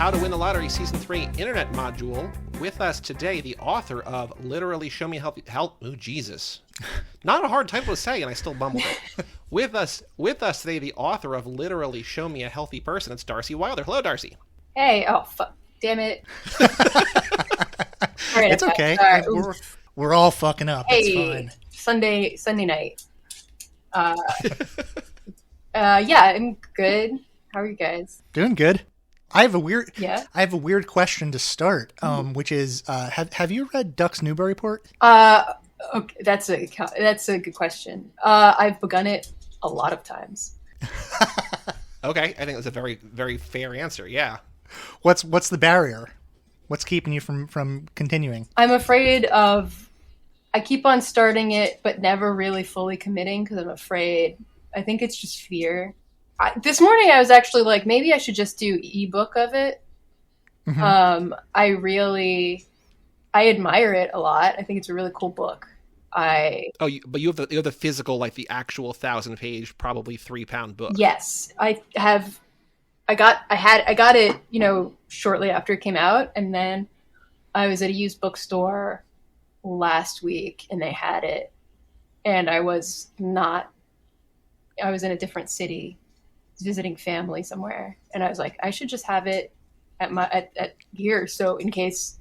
How to Win the Lottery Season 3 Internet Module. With us today, the author of Literally Show Me Help. Oh, Jesus. Not a hard title to say, and I still bumbled it. With us today, the author of Literally Show Me a Healthy Person. It's Darcie Wilder. Hello, Darcie. Hey, oh, fuck. Damn it. It's okay. We're all fucking up. Hey, it's fine. Sunday night. Yeah, I'm good. How are you guys? Doing good. I have a weird question to start, which is, have you read Ducks Newburyport? Okay, that's a good question. I've begun it a lot of times. Okay, I think that's a very, very fair answer. Yeah. What's the barrier? What's keeping you from continuing? I'm afraid of. I keep on starting it, but never really fully committing because I'm afraid. I think it's just fear. This morning I was actually like, maybe I should just do ebook of it. Mm-hmm. I admire it a lot. I think it's a really cool book. But you have the physical, like the actual 1,000-page, probably 3-pound book. Yes, I have. I got it, shortly after it came out, and then I was at a used bookstore last week, and they had it, and I was in a different city, visiting family somewhere, and I was like, I should just have it at here, so in case,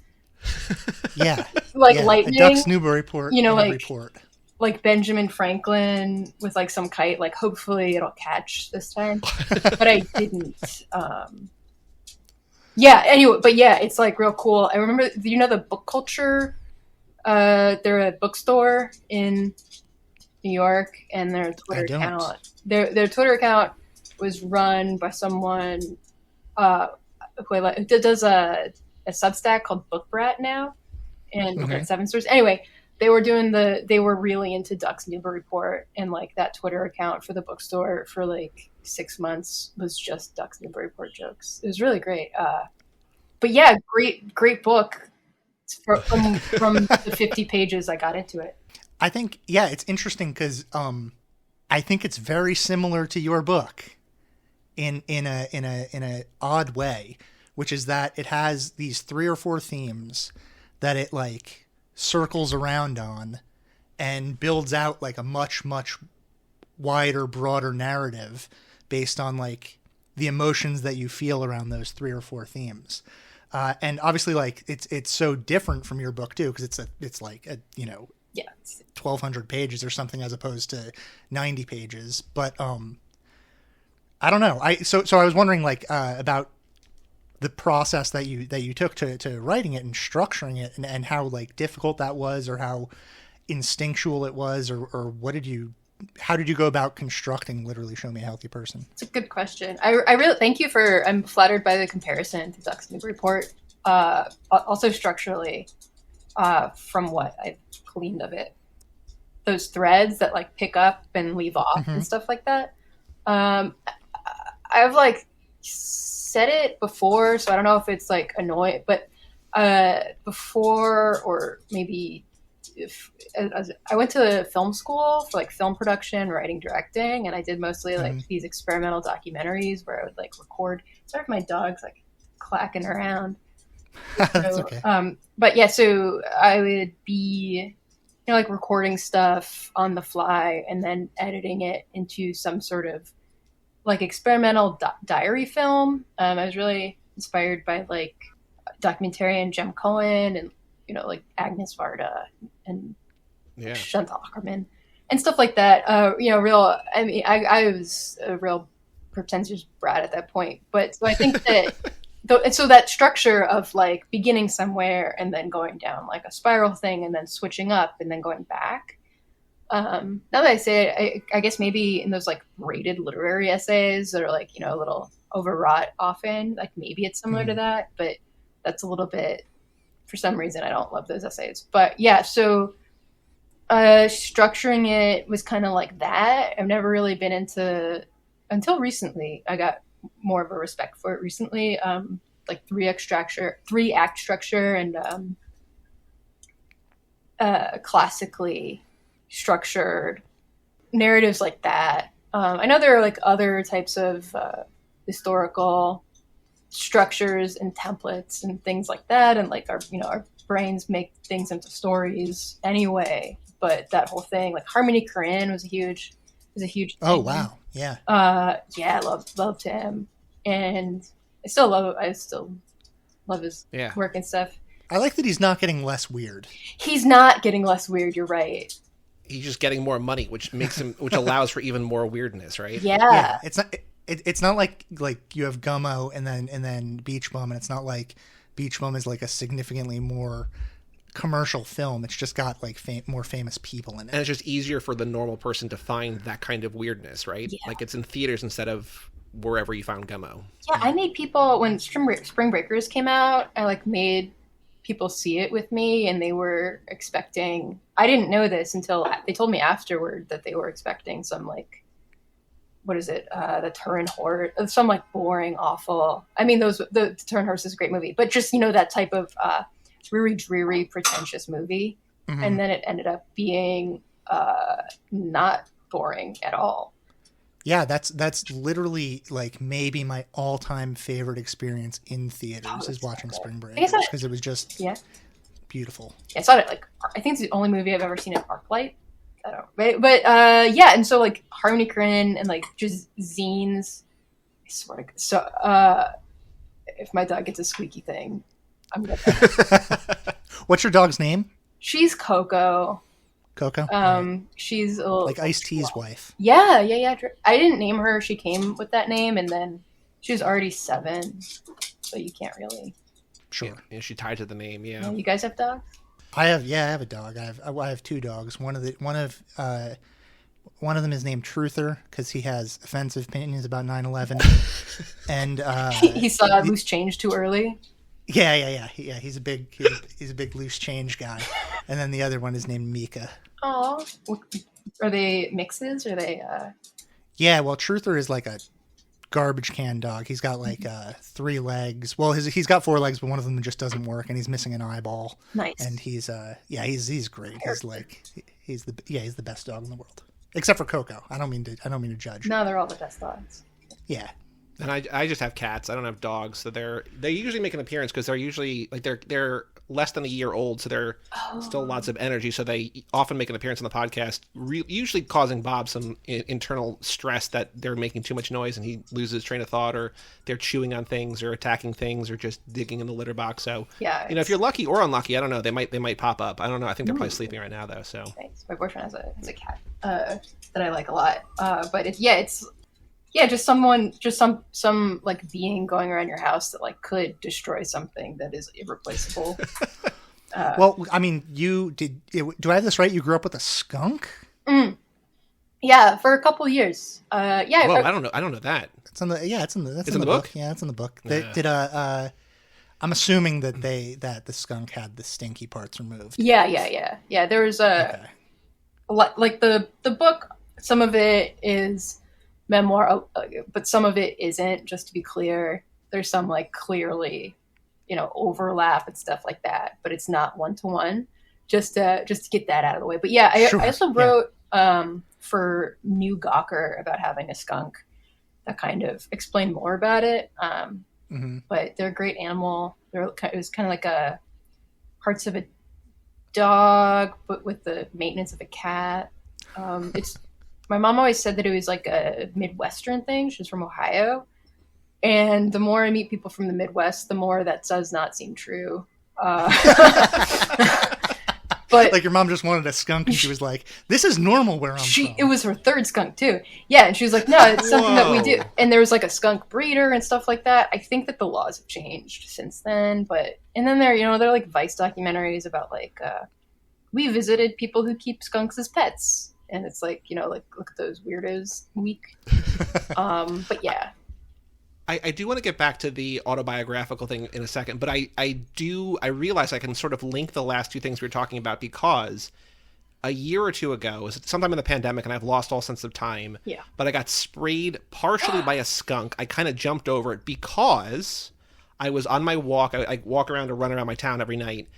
lightning, Ducks Newburyport, report. Like Benjamin Franklin with like some kite, like hopefully it'll catch this time, but I didn't. Anyway, but yeah, it's like real cool. I remember, the Book Culture. They're a bookstore in New York, and their Twitter account. Their Twitter account was run by someone who does a Substack called Book Brat now, and at 7 Stars. Anyway. They were really into Ducks Newburyport, and like that Twitter account for the bookstore for like 6 months was just Ducks Newburyport jokes. It was really great. But yeah, great book from the 50 pages I got into it. I think, it's interesting because I think it's very similar to your book in a odd way, which is that it has these 3 or 4 themes that it like circles around on and builds out like a much, much wider, broader narrative based on like the emotions that you feel around those 3 or 4 themes. And obviously like it's so different from your book too, because it's like 1,200 pages or something as opposed to 90 pages. But I don't know. So I was wondering like about the process that you took to writing it and structuring it, and how like difficult that was, or how instinctual it was, or how did you go about constructing Literally Show Me a Healthy Person? It's a good question. I really thank you I'm flattered by the comparison to Ducks Newburyport. Also structurally, from what I've gleaned of it, those threads that like pick up and leave off and stuff like that. I've like said it before, so I don't know if it's like annoying, but before, or maybe I went to film school for like film production, writing, directing, and I did mostly like these experimental documentaries where I would like record. Sorry if my dog's like clacking around. That's okay. But yeah, so I would be like recording stuff on the fly and then editing it into some sort of like experimental diary film. I was really inspired by like documentarian Jem Cohen and like Agnes Varda and Chantal Ackerman and stuff like that. I was a real pretentious brat at that point, but so I think that so that structure of like beginning somewhere and then going down like a spiral thing and then switching up and then going back. Now that I say it, I guess maybe in those like rated literary essays that are like, a little overwrought often, like maybe it's similar to that, but that's a little bit, for some reason, I don't love those essays. But yeah, so structuring it was kind of like that. I've never really been into, until recently, I got more of a respect for it recently, like 3-act structure and classically structured narratives like that. I know there are like other types of historical structures and templates and things like that, and like our brains make things into stories anyway. But that whole thing, like Harmony Korine was a huge thing. Oh wow, yeah. Yeah, I loved him, and I still love his work and stuff. I like that he's not getting less weird. He's not getting less weird. You're right. He's just getting more money, which allows for even more weirdness, right? Yeah. It's not like you have Gummo and then Beach Bum, and it's not like Beach Bum is like a significantly more commercial film. It's just got like more famous people in it, and it's just easier for the normal person to find that kind of weirdness, right? Yeah. Like it's in theaters instead of wherever you found Gummo. Yeah, I made people when Spring Breakers came out. I like made people see it with me, and they were expecting. I didn't know this until they told me afterward that they were expecting some like, what is it? The Turin Horse, some like boring, awful. I mean, the Turin Horse is a great movie, but just that type of dreary, pretentious movie, and then it ended up being not boring at all. Yeah, that's literally like maybe my all-time favorite experience in theaters is watching Spring Breakers, because it was just beautiful. Yeah, I saw it I think it's the only movie I've ever seen in ArcLight. I don't know, but yeah, and so like Harmony Korine and like just zines. I swear to God. So if my dog gets a squeaky thing, I'm gonna. What's your dog's name? She's Coco. Coco? She's a little, like Ice-T's wife. Yeah. I didn't name her. She came with that name, and then she was already 7, so you can't really. Sure. Yeah, she tied to the name. Yeah. You guys have dogs? I have a dog. I have 2 dogs. One of them is named Truther because he has offensive opinions about 9/11, and he saw loose change too early. Yeah. He's a big loose change guy. And then the other one is named Mika. Oh, are they mixes? Are they? Yeah, well, Truther is like a garbage can dog. He's got like 3 legs. Well, he's got 4 legs, but one of them just doesn't work, and he's missing an eyeball. Nice. And he's great. He's the best dog in the world, except for Coco. I don't mean to judge. No, they're all the best dogs. Yeah. And I just have cats. I don't have dogs, so they usually make an appearance because they're usually like they're less than a year old, so they're still lots of energy. So they often make an appearance on the podcast, usually causing Bob some internal stress that they're making too much noise and he loses train of thought, or they're chewing on things or attacking things or just digging in the litter box. So yeah, if you're lucky or unlucky, I don't know, they might pop up. I don't know. I think they're probably sleeping right now though. So thanks. My boyfriend has a cat that I like a lot, but it's. Yeah, just some like being going around your house that like could destroy something that is irreplaceable. Well, I mean, do I have this right? You grew up with a skunk? Yeah, for a couple years. Yeah. Whoa, I don't know that. It's in the book. Yeah, it's in the book. Yeah. I'm assuming that the skunk had the stinky parts removed. Yeah. There was like the book. Some of it is memoir, but some of it isn't, just to be clear. There's some like clearly overlap and stuff like that, but it's not 1-to-1, just to get that out of the way. But yeah, I also wrote for New Gawker about having a skunk that kind of explained more about it. But they're a great animal. It was kind of like a parts of a dog but with the maintenance of a cat. My mom always said that it was like a Midwestern thing. She's from Ohio. And the more I meet people from the Midwest, the more that does not seem true. But like your mom just wanted a skunk and she was like, this is normal where I'm from. It was her 3rd skunk too. Yeah, and she was like, no, it's something that we do. And there was like a skunk breeder and stuff like that. I think that the laws have changed since then. And then there are like Vice documentaries about like, we visited people who keep skunks as pets. And it's like, like, look at those weirdos, weak. But yeah. I do want to get back to the autobiographical thing in a second, but I realize I can sort of link the last 2 things we were talking about, because a year or 2 ago, sometime in the pandemic, and I've lost all sense of time, but I got sprayed partially by a skunk. I kind of jumped over it because I was on my walk. I walk around or run around my town every night.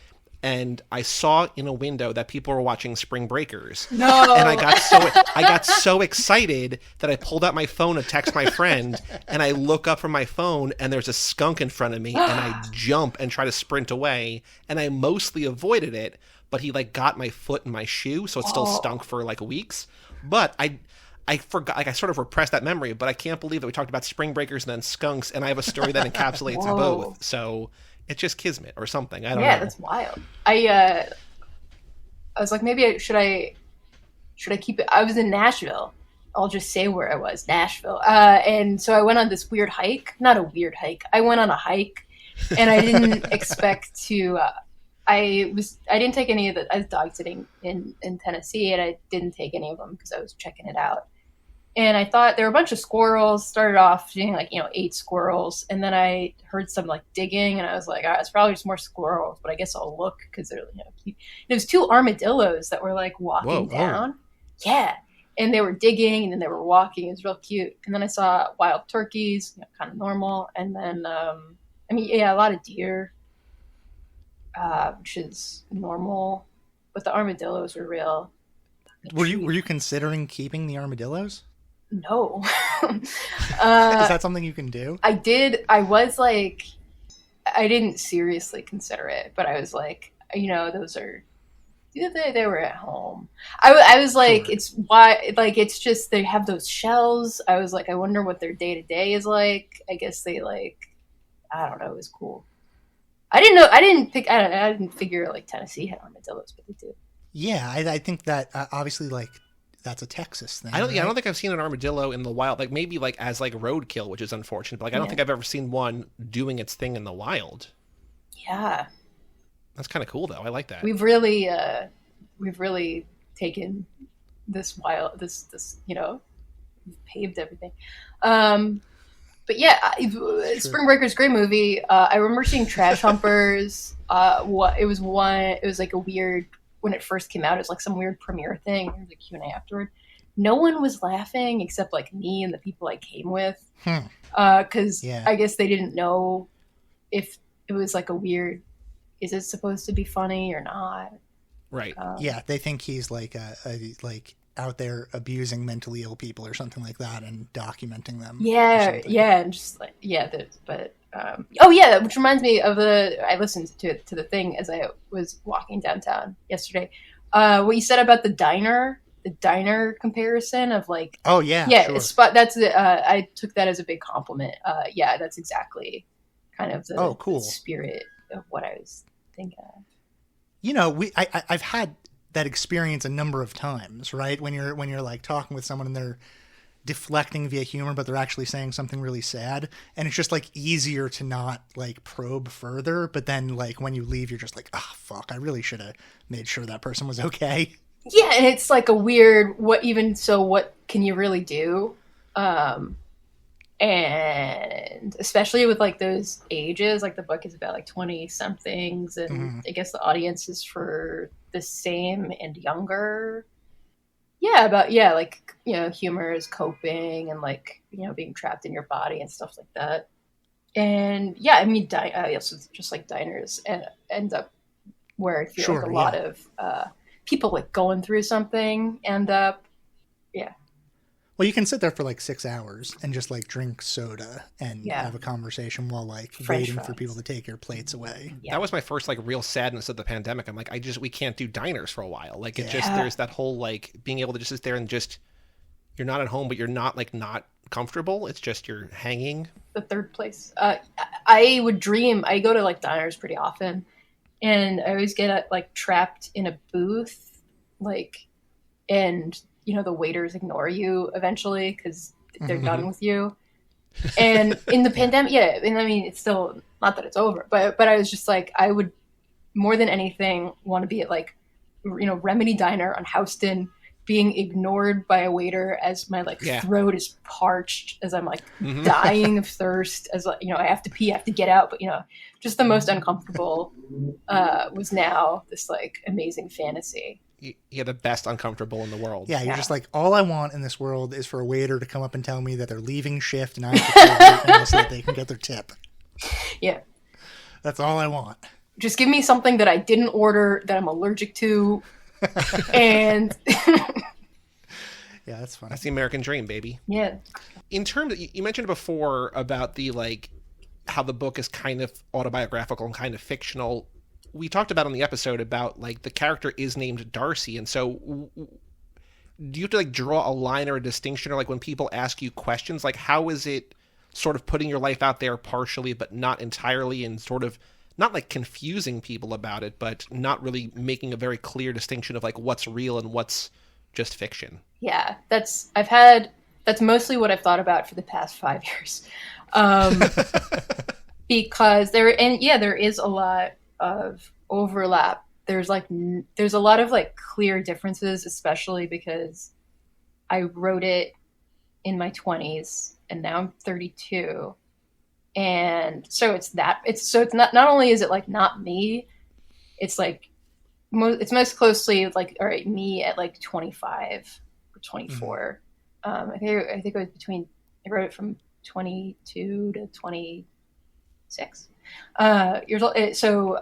and I saw in a window that people were watching Spring Breakers. No. And I got so excited that I pulled out my phone to text my friend, and I look up from my phone and there's a skunk in front of me, and I jump and try to sprint away, and I mostly avoided it, but he like got my foot in my shoe, so it still stunk for like weeks. But I forgot, like I sort of repressed that memory, but I can't believe that we talked about Spring Breakers and then skunks, and I have a story that encapsulates both. So it's just kismet or something. I don't know. Yeah, that's wild. I was like, maybe should I keep it? I was in Nashville. I'll just say where I was, Nashville. And so I went on this weird hike. Not a weird hike. I went on a hike, and I didn't expect to. I didn't take any of the. I was dog sitting in Tennessee, and I didn't take any of them because I was checking it out. And I thought there were a bunch of squirrels. Started off seeing 8 squirrels, and then I heard some like digging, and I was like, it's probably just more squirrels, but I guess I'll look because they're There was 2 armadillos that were like walking down. Yeah, and they were digging, and then they were walking. It was real cute. And then I saw wild turkeys, kind of normal, and then a lot of deer, which is normal, but the armadillos were real. Were you considering keeping the armadillos? No. Is that something you can do? I did. I was like, I didn't seriously consider it, but I was like, those are, they were at home. I was like, Sure. It's why, like, it's just, they have those shells. I was like, I wonder what their day to day is like. I guess they I don't know. It was cool. I didn't know. I didn't figure like Tennessee had armadillos, but they do. Yeah, I think that obviously that's a Texas thing. I don't think I've seen an armadillo in the wild. Like maybe like as like roadkill, which is unfortunate. But I don't think I've ever seen one doing its thing in the wild. Yeah, that's kind of cool though. I like that. We've really taken this wild. This we've paved everything. But yeah, Spring Breakers, great movie. I remember seeing Trash Humpers. It was like a weird. When it first came out, it was like some weird premiere thing. There was a Q&A afterward. No one was laughing except like me and the people I came with. Because I guess they didn't know if it was like a weird, is it supposed to be funny or not? Right. They think he's like like out there abusing mentally ill people or something like that and documenting them. And just like, which reminds me of I listened to the thing as I was walking downtown yesterday. What you said about the diner comparison of like, sure. That's I took that as a big compliment. That's exactly kind of the cool spirit of what I was thinking of. I've had that experience a number of times, right? When you're like talking with someone and they're deflecting via humor, but they're actually saying something really sad, and it's just like easier to not like probe further. But then like when you leave, you're just like, oh fuck, I really should have made sure that person was okay. Yeah, and it's like a weird what can you really do? And especially with like those ages, like the book is about like 20 somethings, and I guess the audience is for the same and younger. Humor is coping and like, being trapped in your body and stuff like that. And just like diners end up where I feel like a lot of people like going through something end up. Well, you can sit there for like 6 hours and just like drink soda and have a conversation while like waiting for people to take your plates away. That was my first like real sadness of the pandemic. I'm like, we can't do diners for a while. Like there's that whole like being able to just sit there and just, you're not at home, but you're not like not comfortable. It's just you're hanging. The third place. I would dream. I go to like diners pretty often, and I always get like trapped in a booth, like, and the waiters ignore you eventually because they're done with you. And in the pandemic, and I mean, it's still not that it's over, but I was just like, I would more than anything want to be at like, Remedy Diner on Houston, being ignored by a waiter as my throat is parched, as I'm like dying of thirst, as I have to pee, I have to get out, but just the most uncomfortable was now this like amazing fantasy. Yeah, the best uncomfortable in the world. Yeah, you're just like, all I want in this world is for a waiter to come up and tell me that they're leaving shift and I have to pay right now so that they can get their tip. Yeah. That's all I want. just give me something that I didn't order that I'm allergic to, and Yeah, that's funny. That's the American dream, baby. yeah. In terms, you mentioned before about the like how the book is kind of autobiographical and kind of fictional. We talked about on the episode about like the character is named Darcie, and so do you have to like draw a line or a distinction, or like when people ask you questions, like how is it sort of putting your life out there partially but not entirely, and sort of not like confusing people about it, but not really making a very clear distinction of like what's real and what's just fiction? Yeah, that's mostly what I've thought about for the past 5 years. Because there is a lot of overlap. There's a lot of like clear differences, especially because I wrote it in my 20s and now I'm 32. And so it's not only is it like not me, it's like it's most closely like, all right, me at like 25 or 24. I think it was I wrote it from 22 to 26 years old. So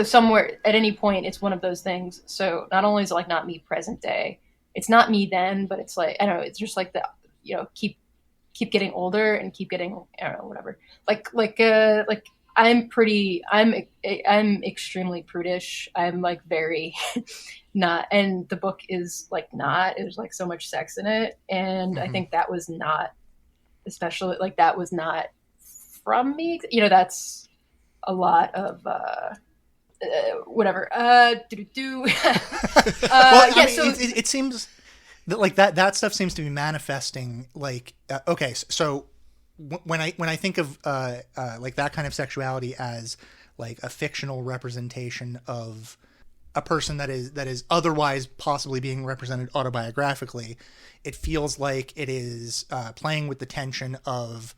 somewhere at any point, it's one of those things. So not only is it like not me present day, it's not me then, but it's like, I don't know, it's just like the, keep getting older and keep getting, I don't know, whatever. Like I'm extremely prudish. I'm like very not, and the book is like not, there's like so much sex in it. And I think that was not, especially like that was not from me. That's a lot of, whatever. It seems that like that stuff seems to be manifesting like, okay. So when I think of like that kind of sexuality as like a fictional representation of a person that is otherwise possibly being represented autobiographically, it feels like it is playing with the tension of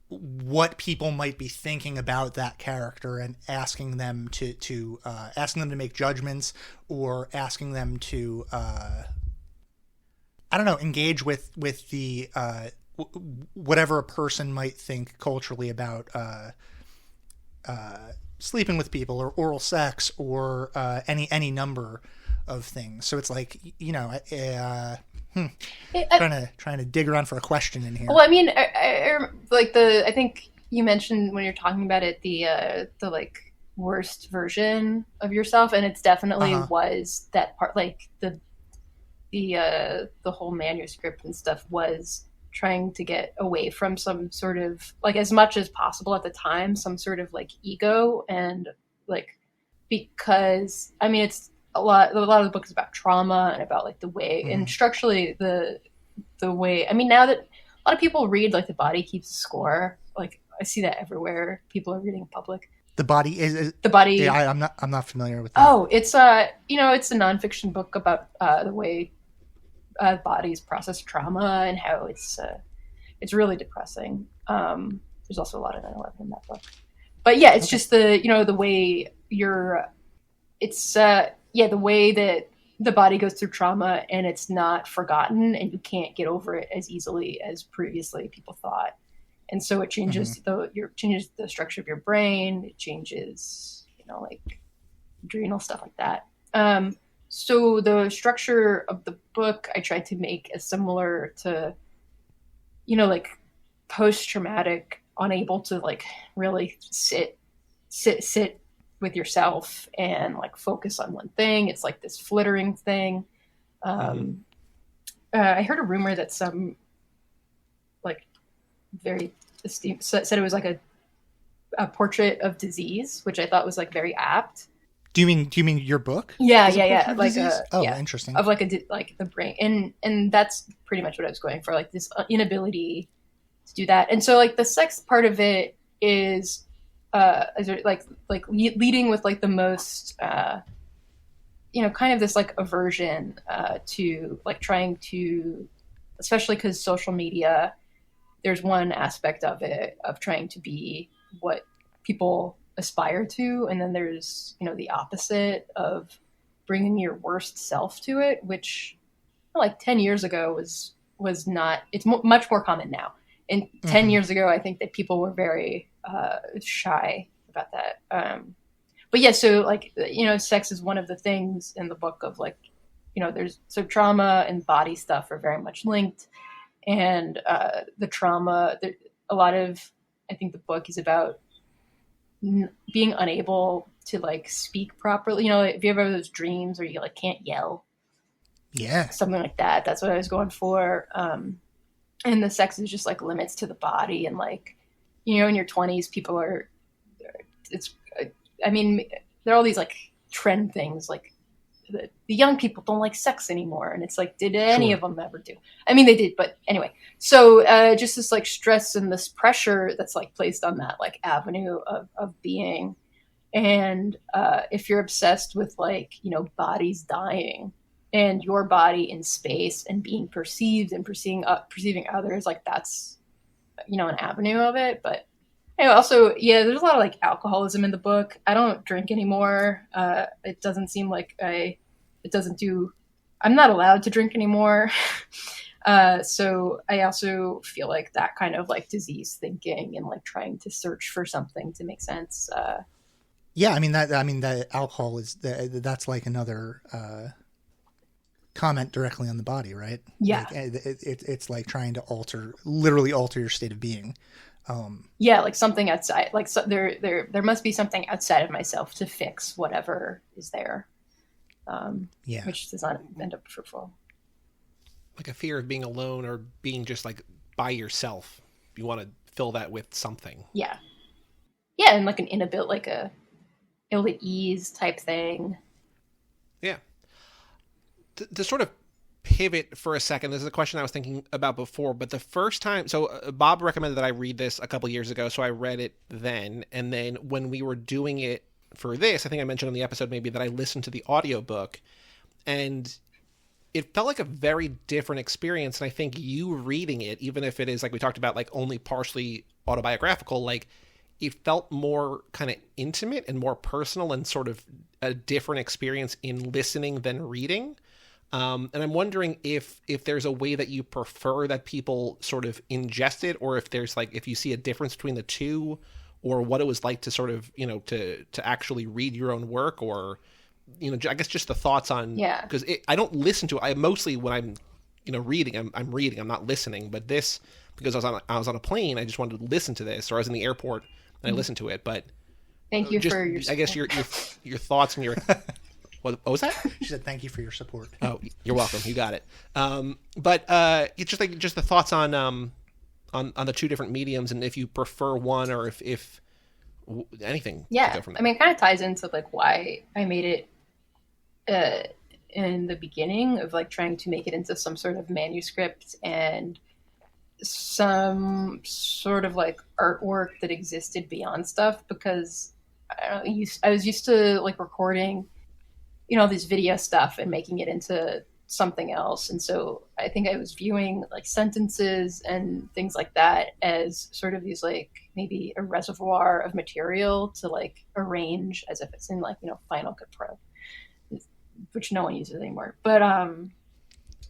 what people might be thinking about that character and asking them to make judgments, or asking them to I don't know, engage with the whatever a person might think culturally about sleeping with people or oral sex or any number of things. So it's like, trying to dig around for a question in here. Well, I mean, I think you mentioned when you're talking about it, the like worst version of yourself, and it's definitely was that part, like the whole manuscript and stuff was trying to get away from some sort of, like, as much as possible at the time, some sort of like ego, and like, because I mean, it's a lot of the book is about trauma and about like the way and structurally the way, I mean, now that a lot of people read like The Body Keeps the Score, like I see that everywhere. People are reading in public. The Body is The Body. Yeah, I'm not familiar with that. Oh, it's it's a nonfiction book about the way bodies process trauma and how it's really depressing. There's also a lot of 9/11 in that book, but yeah, it's just the the way the way that the body goes through trauma and it's not forgotten and you can't get over it as easily as previously people thought. And so it changes changes the structure of your brain. It changes, like adrenal stuff like that. So the structure of the book I tried to make as similar to, like post-traumatic, unable to like really sit with yourself and like focus on one thing. It's like this flittering thing. I heard a rumor that some like very esteemed said it was like a portrait of disease, which I thought was like very apt. Do you mean your book? Yeah. Like interesting. Of like the brain, and that's pretty much what I was going for, like this inability to do that. And so like the sex part of it is leading with like the most kind of this like aversion to like trying to, especially because social media, there's one aspect of it of trying to be what people aspire to, and then there's the opposite of bringing your worst self to it, which like 10 years ago was not. It's much more common now. And 10 years ago, I think that people were very shy about that. But yeah, so like, sex is one of the things in the book of like, there's so trauma and body stuff are very much linked, and the trauma, a lot of, I think the book is about being unable to like speak properly. If you ever have those dreams where you like can't yell, something like that. That's what I was going for. And the sex is just like limits to the body, and like, in your 20s, people are, there are all these like trend things, like the young people don't like sex anymore, and it's like, did any of them ever do? I mean, they did, but anyway. So just this like stress and this pressure that's like placed on that like avenue of being, and if you're obsessed with like bodies dying and your body in space and being perceived and perceiving others, like that's an avenue of it. But also, there's a lot of like alcoholism in the book. I don't drink anymore. It doesn't seem like I'm not allowed to drink anymore. So I also feel like that kind of like disease thinking and like trying to search for something to make sense. That alcohol that's like another comment directly on the body, right? Yeah. Like, it's like trying to literally alter your state of being. Like something outside, like there must be something outside of myself to fix whatever is there. Which does not end up fruitful. Like a fear of being alone or being just like by yourself. You want to fill that with something. Yeah. Yeah. And like an inability, like a ill at ease type thing. Yeah. To sort of pivot for a second, this is a question I was thinking about before, but the first time, so Bob recommended that I read this a couple years ago, so I read it then, and then when we were doing it for this, I think I mentioned in the episode maybe that I listened to the audiobook, and it felt like a very different experience, and I think you reading it, even if it is, like we talked about, like only partially autobiographical, like it felt more kind of intimate and more personal and sort of a different experience in listening than reading. And I'm wondering if there's a way that you prefer that people sort of ingest it, or if there's like, if you see a difference between the two, or what it was like to sort of, to actually read your own work, or, I guess just the thoughts on, because I don't listen to it. I mostly, when I'm, reading, I'm reading, I'm not listening, but this, because I was on a plane, I just wanted to listen to this, or I was in the airport and I listened to it, but thank you for your support. I guess your thoughts and your, what was that? She said, thank you for your support. Oh, you're welcome. You got it. But it's just like, just the thoughts on the two different mediums, and if you prefer one, or if anything. Yeah. It kind of ties into like why I made it in the beginning of like trying to make it into some sort of manuscript and some sort of like artwork that existed beyond stuff, because I was used to like recording this video stuff and making it into something else. And so I think I was viewing like sentences and things like that as sort of these like maybe a reservoir of material to like arrange as if it's in like, Final Cut Pro, which no one uses anymore. But,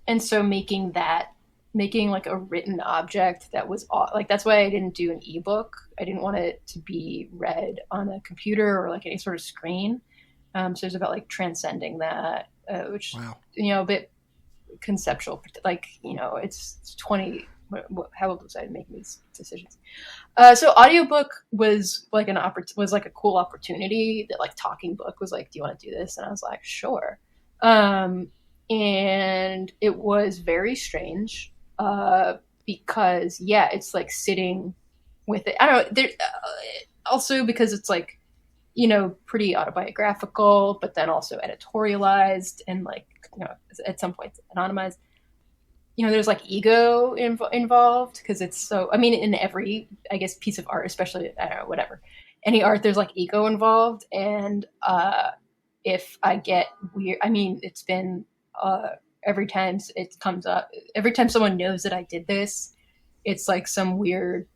and so making like a written object that was like, that's why I didn't do an ebook. I didn't want it to be read on a computer or like any sort of screen. So it's about like transcending that, which, a bit conceptual, like, it's 20, how old was I making these decisions? So audiobook was like was like a cool opportunity that like Talking Book was like, do you want to do this? And I was like, sure. And it was very strange, because it's like sitting with it. I don't know. Also because it's like, pretty autobiographical, but then also editorialized and like, at some points anonymized. There's like ego involved, because it's so, in every, I guess, piece of art, especially, I don't know, whatever, any art, there's like ego involved. And if I get weird, it's been, every time it comes up, every time someone knows that I did this, it's like some weird,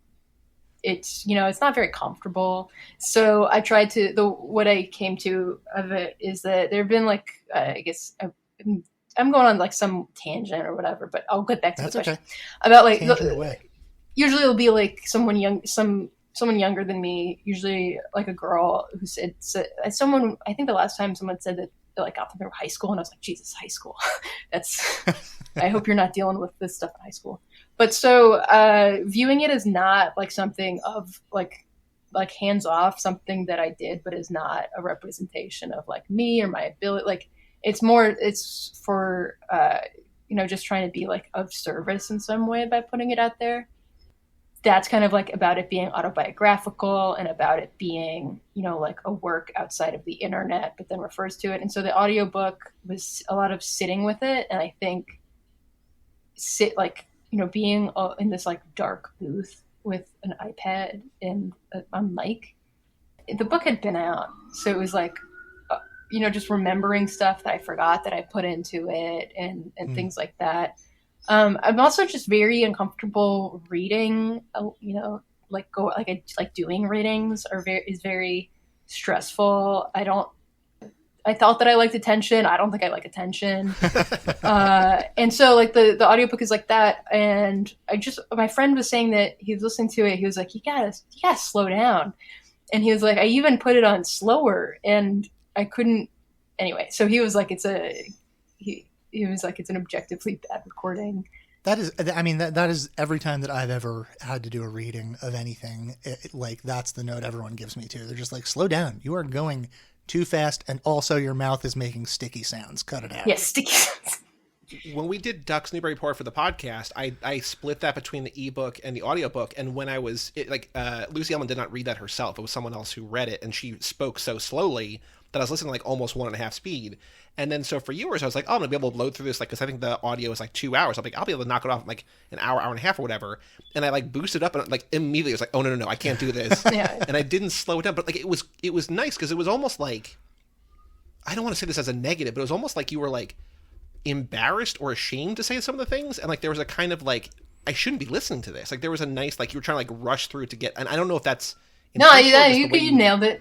it's not very comfortable. So I tried to, what I came to of it is that there have been like, I guess I'm going on like some tangent or whatever, but I'll get back to the question. Okay. About like, Tangent away. Usually it'll be like someone young, some someone younger than me, usually like a girl who said someone. I think the last time someone said that they like got them through high school, and I was like, Jesus, high school. That's. I hope you're not dealing with this stuff in high school. But so viewing it as not like something of like hands off, something that I did, but is not a representation of like me or my ability. Like it's for just trying to be like of service in some way by putting it out there. That's kind of like about it being autobiographical and about it being, like a work outside of the internet, but then refers to it. And so the audiobook was a lot of sitting with it. And I think being in this like dark booth with an iPad and a mic. The book had been out. So it was like, just remembering stuff that I forgot that I put into it and things like that. I'm also just very uncomfortable reading, doing readings is very stressful. I thought that I liked attention. I don't think I like attention. And so like the audiobook is like that. And my friend was saying that he was listening to it. He was like, you gotta slow down. And he was like, I even put it on slower and I couldn't. Anyway, so he was like, he was like, it's an objectively bad recording. That is every time that I've ever had to do a reading of anything, like that's the note everyone gives me too. They're just like, slow down. You are going too fast. And also your mouth is making sticky sounds. Cut it out. Yes, sticky sounds. When we did Ducks Newburyport for the podcast, I split that between the ebook and the audiobook. And when I was Lucy Ellman did not read that herself. It was someone else who read it. And she spoke so slowly that I was listening like almost 1.5 speed. And then so for yours, I was like, oh, I'm going to be able to load through this, like, because I think the audio is like 2 hours. I'll be able to knock it off in like an hour and a half or whatever. And I like boosted up and like immediately I was like, oh, no, I can't do this. Yeah. And I didn't slow it down. But like it was nice because it was almost like, I don't want to say this as a negative, but it was almost like you were like embarrassed or ashamed to say some of the things. And like there was a kind of like, I shouldn't be listening to this. Like there was a nice, like you were trying to like rush through to get, and I don't know if that's. No, you nailed it.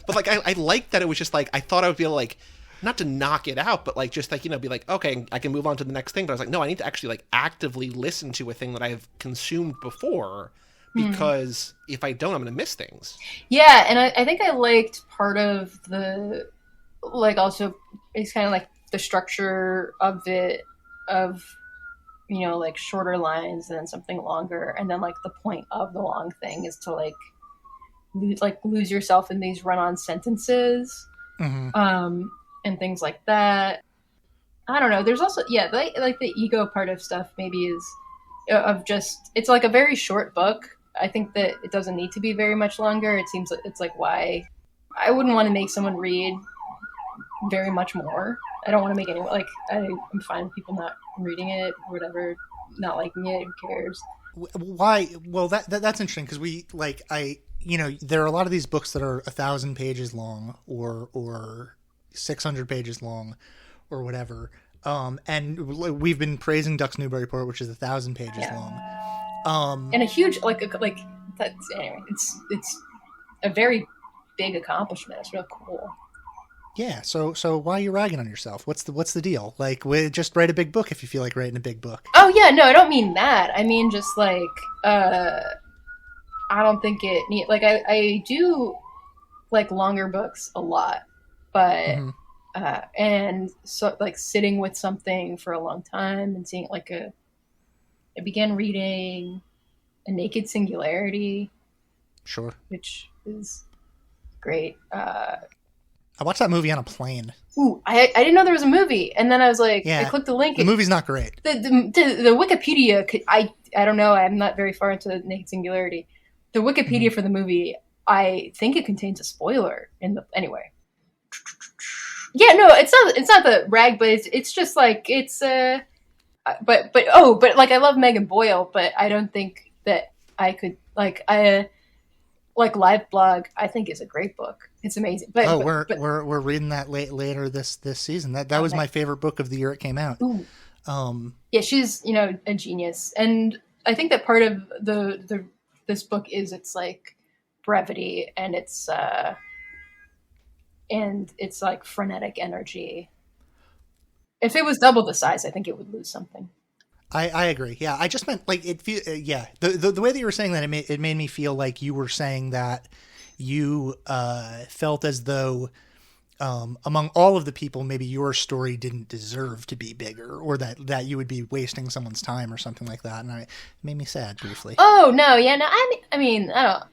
But like I liked that it was just like I thought I would be able to, like, not to knock it out, but like just like be like, okay, I can move on to the next thing. But I was like, no, I need to actually like actively listen to a thing that I've consumed before, because if I don't, I'm going to miss things. Yeah, and I think I liked part of the like also it's kind of like the structure of it of like shorter lines and then something longer, and then like the point of the long thing is to like lose yourself in these run-on sentences, and things like that. I don't know. There's also like the ego part of stuff maybe is of just it's like a very short book. I think that it doesn't need to be very much longer. It seems like it's like why I wouldn't want to make someone read very much more. I don't want to make anyone like I'm fine with people not reading it or whatever, not liking it. Who cares? Why? Well, that's interesting because there are a lot of these books that are 1,000 pages long or 600 pages long or whatever. And we've been praising Ducks Newburyport, which is 1,000 pages long. And a huge like that's anyway. It's a very big accomplishment. It's real cool. Yeah. So why are you ragging on yourself? What's the deal? Like, just write a big book if you feel like writing a big book. Oh yeah, no, I don't mean that. I mean just like I don't think it need like I do like longer books a lot, but and so like sitting with something for a long time and seeing like I began reading A Naked Singularity, sure, which is great. I watched that movie on a plane. Ooh, I didn't know there was a movie, and then I was like, I clicked the link. The movie's not great. The Wikipedia, I don't know. I'm not very far into Naked Singularity. The Wikipedia for the movie, I think it contains a spoiler anyway. Yeah, no, it's not the rag, but it's just like it's but like I love Megan Boyle, but I don't think that I could like Live Blog. I think is a great book. It's amazing. But we're reading that later this season. That was my favorite book of the year it came out. Ooh. Yeah, she's a genius, and I think that part of this book is its like brevity and it's like frenetic energy. If it was double the size, I think it would lose something. I agree. Yeah, I just meant like yeah, the way that you were saying that it made me feel like you were saying that you felt as though among all of the people, maybe your story didn't deserve to be bigger, or that you would be wasting someone's time or something like that, and it made me sad briefly. Oh no, yeah, no. I mean, I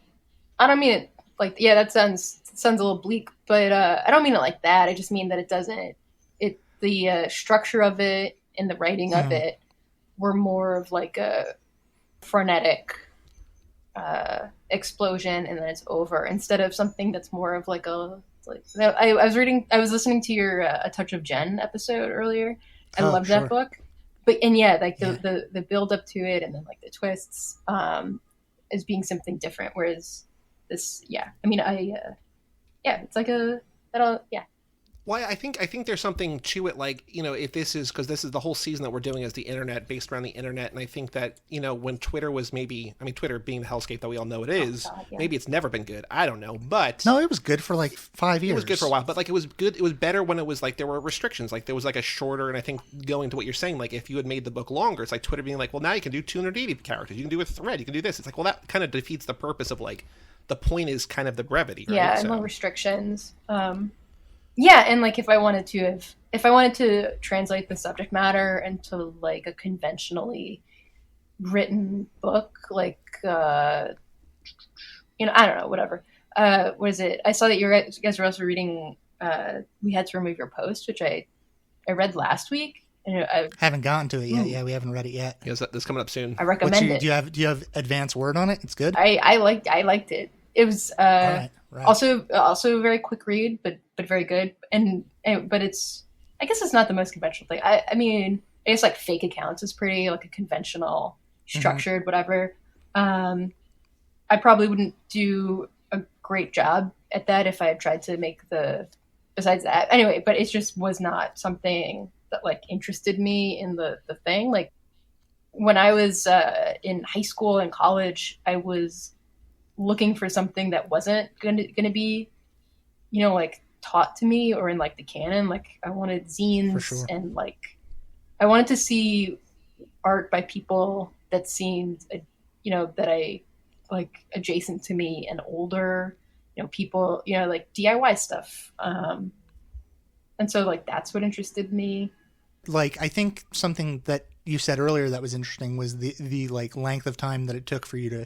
don't mean it like, yeah, that sounds a little bleak, but I don't mean it like that. I just mean that it doesn't. The structure of it and the writing of it were more of like a frenetic explosion and then it's over, instead of something that's more of like a. I was listening to your A Touch of Jen episode earlier. I love that book, but the build up to it and then like the twists as being something different. Whereas this, it's like Well, I think there's something to it, like, if this is, because this is the whole season that we're doing is the internet, based around the internet, and I think that, when Twitter was Twitter being the hellscape that we all know it is, maybe it's never been good. I don't know, but... No, it was good for like 5 years. It was good for a while, but like it was good. It was better when it was like there were restrictions, like there was like a shorter, and I think going to what you're saying, like if you had made the book longer, it's like Twitter being like, well, now you can do 280 characters, you can do a thread, you can do this. It's like, well, that kind of defeats the purpose of like, the point is kind of the brevity, right? Yeah, and the restrictions. Yeah, and like if I wanted to translate the subject matter into like a conventionally written book, like I don't know, whatever. What is it? I saw that you guys were also reading We Had to Remove Your Post, which I read last week. And I haven't gotten to it yet. Yeah, we haven't read it yet. Yeah, this coming up soon. I recommend it. Do you have advance word on it? It's good. I liked it. It was right. Also a very quick read, but very good. But it's, I guess it's not the most conventional thing. I mean, I guess like fake accounts is pretty like a conventional, structured, whatever. I probably wouldn't do a great job at that if I had tried to make besides that. Anyway, but it just was not something that like interested me in the thing. Like when I was in high school and college, I was looking for something that wasn't going to be, like taught to me or in like the canon. Like I wanted zines and like I wanted to see art by people that seemed, that I like adjacent to me and older, people, like DIY stuff. And so like that's what interested me. Like I think something that you said earlier that was interesting was the like length of time that it took for you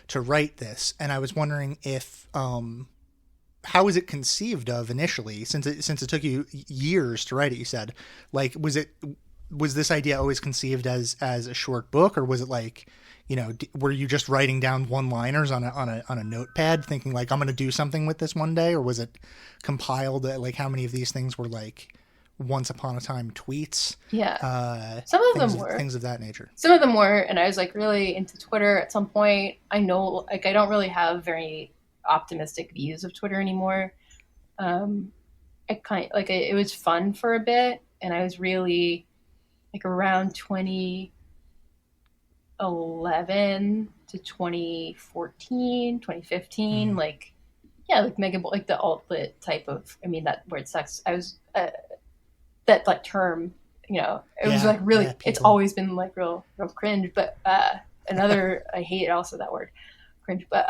to write this, and I was wondering if how was it conceived of initially, since it took you years to write it? You said, like, was this idea always conceived as a short book, or was it like, were you just writing down one-liners on a notepad, thinking like I'm going to do something with this one day, or was it compiled? Like how many of these things were like once upon a time tweets? Yeah. Some of them were things of that nature. Some of them were, and I was like really into Twitter at some point. I know, like, I don't really have very optimistic views of Twitter anymore. It was fun for a bit, and I was really like around 2011 to 2014, 2015, like mega, like the alt-lit type of, I mean, that word sucks. I was that like term, it was like really, it's always been like real cringe, but another, I hate also that word, cringe, but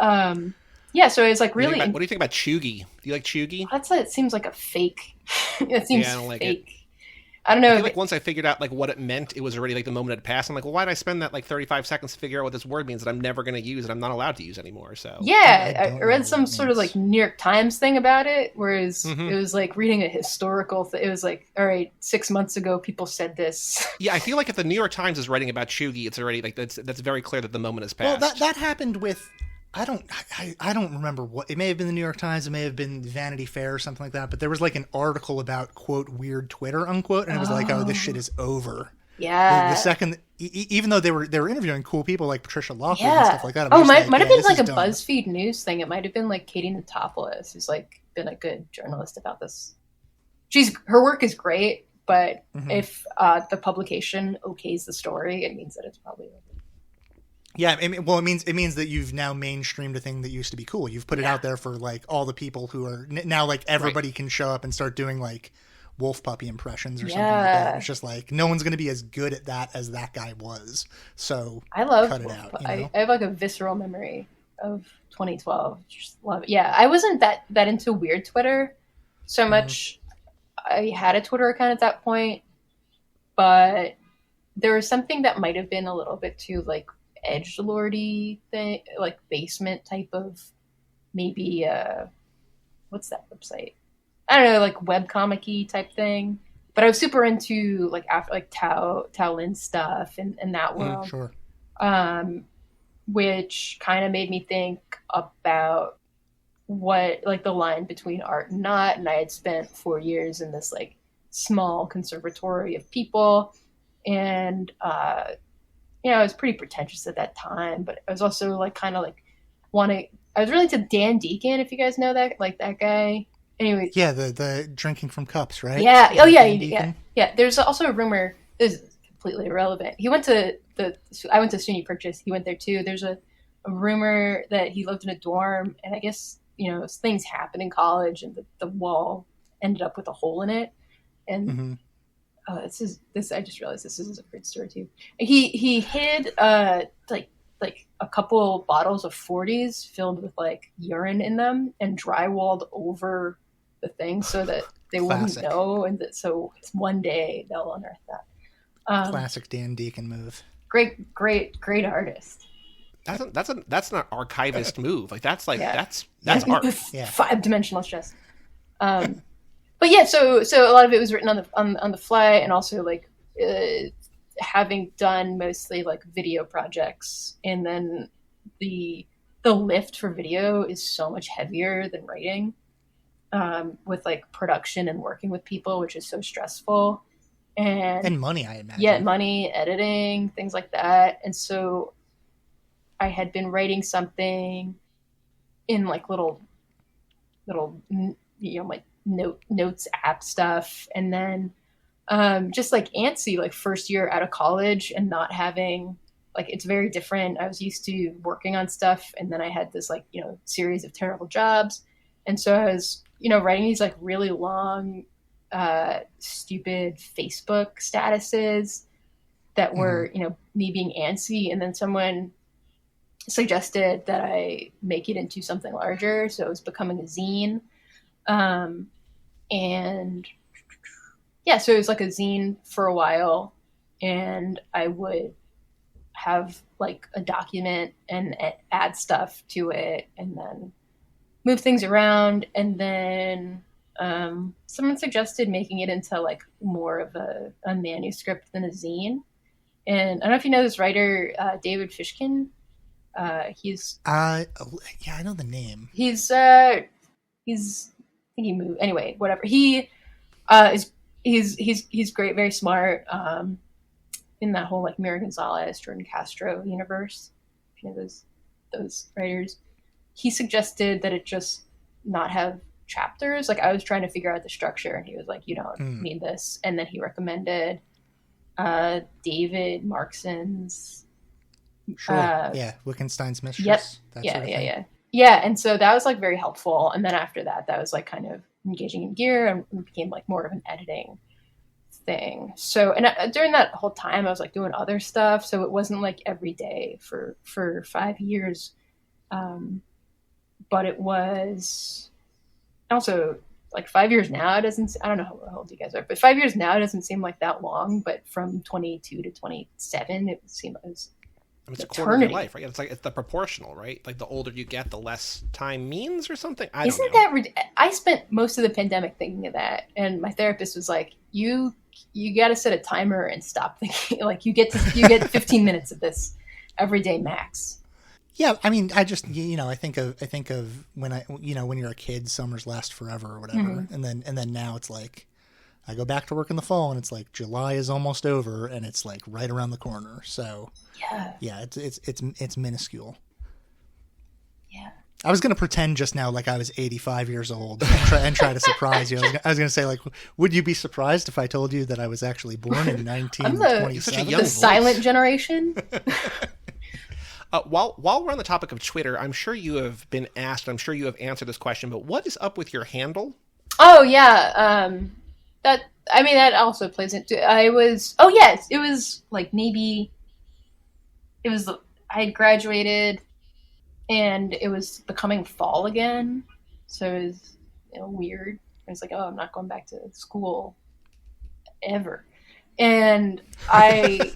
so it was like really. What do you think about chuggy? Do you like chuggy? It seems like a fake. It seems I don't like fake. It. I don't know. I feel like once I figured out like what it meant, it was already like the moment had passed. I'm like, well, why did I spend that like 35 seconds to figure out what this word means that I'm never going to use and I'm not allowed to use anymore? So I read some sort of like New York Times thing about it, whereas it was like reading a historical. It was like, all right, 6 months ago, people said this. Yeah, I feel like if the New York Times is writing about chuggy, it's already like that's very clear that the moment has passed. Well, that happened with. I don't remember what it may have been. The New York Times, it may have been Vanity Fair or something like that, but there was like an article about quote weird Twitter unquote, and it was like, oh, this shit is over. Yeah. The second, even though they were interviewing cool people like Patricia Lockwood and stuff like that. Might have been like a BuzzFeed News thing. It might have been like Katie Notopoulos, who's like been a good journalist about this. Her work is great, but if the publication okays the story, it means that it's probably over. Yeah, it means that you've now mainstreamed a thing that used to be cool. You've put it out there for like all the people who are now like everybody can show up and start doing like wolf puppy impressions or something like that. It's just like no one's going to be as good at that as that guy was. So I love cut it out. I have like a visceral memory of 2012. Just love it. Yeah, I wasn't that into weird Twitter so much. I had a Twitter account at that point, but there was something that might have been a little bit too like edgelordy thing, like basement type of maybe what's that website? I don't know, like webcomic-y type thing. But I was super into like after like Tao Lin stuff and that world. Sure. Which kind of made me think about what like the line between art and not. And I had spent 4 years in this like small conservatory of people, and you know, I was pretty pretentious at that time, but I was also like kind of like I was really into Dan Deacon, if you guys know that, like that guy. Anyway. Yeah, the drinking from cups, right? Yeah. Oh yeah, yeah. There's also a rumor. This is completely irrelevant. I went to SUNY Purchase. He went there too. There's a rumor that he lived in a dorm, and I guess, you know, things happen in college, and the wall ended up with a hole in it. And this I just realized this is a great story too. He hid like a couple bottles of 40s filled with like urine in them and drywalled over the thing so that they wouldn't know, and so one day they'll unearth that. Classic Dan Deacon move. Great artist. That's an archivist move. Like that's art. Yeah. 5-dimensional stress. But yeah, so a lot of it was written on the fly, and also like having done mostly like video projects, and then the lift for video is so much heavier than writing, with like production and working with people, which is so stressful. And money, I imagine. Yeah, money, editing, things like that. And so I had been writing something in like little, you know, like notes app stuff. And then just like antsy, like first year out of college and not having, like, it's very different. I was used to working on stuff, and then I had this like, you know, series of terrible jobs. And so I was, you know, writing these like really long, stupid Facebook statuses that were, you know, me being antsy. And then someone suggested that I make it into something larger. So it was becoming a zine. And yeah, so it was like a zine for a while, and I would have like a document and add stuff to it and then move things around. And then someone suggested making it into like more of a manuscript than a zine. And I don't know if you know this writer, David Fishkin. He's yeah, I know the name. He's I think he moved, anyway, whatever. He he's great, very smart, in that whole like Mira Gonzalez, Jordan Castro universe. If you know those writers. He suggested that it just not have chapters. Like, I was trying to figure out the structure, and he was like, you don't need this. And then he recommended David Markson's Wittgenstein's Mistress. Yep. That sort of thing. Yeah, and so that was like very helpful. And then after that was like kind of engaging in gear and became like more of an editing thing. So, and during that whole time, I was like doing other stuff. So it wasn't like every day for 5 years. But it was also like 5 years now. It doesn't, I don't know how old you guys are, but 5 years now doesn't seem like that long. But from 22 to 27, it seemed like it was. I mean, it's a quarter of your life, right? It's the proportional, right? Like the older you get, the less time means, or something. Isn't that I spent most of the pandemic thinking of that, and my therapist was like, "You got to set a timer and stop thinking. Like you get 15 minutes of this every day max." Yeah, I mean, I just, you know, I think of when when you're a kid, summers last forever or whatever, and then now it's like, I go back to work in the fall, and it's like July is almost over, and it's like right around the corner. So yeah, it's minuscule. Yeah. I was gonna pretend just now like I was 85 years old and try to surprise you. I was gonna say, like, would you be surprised if I told you that I was actually born in 1927? The silent generation. While we're on the topic of Twitter, I'm sure you have been asked, I'm sure you have answered this question, but what is up with your handle? Oh yeah, that also plays into. I was like maybe it was I had graduated and it was becoming fall again, so it was weird. I was like, oh, I'm not going back to school ever, and I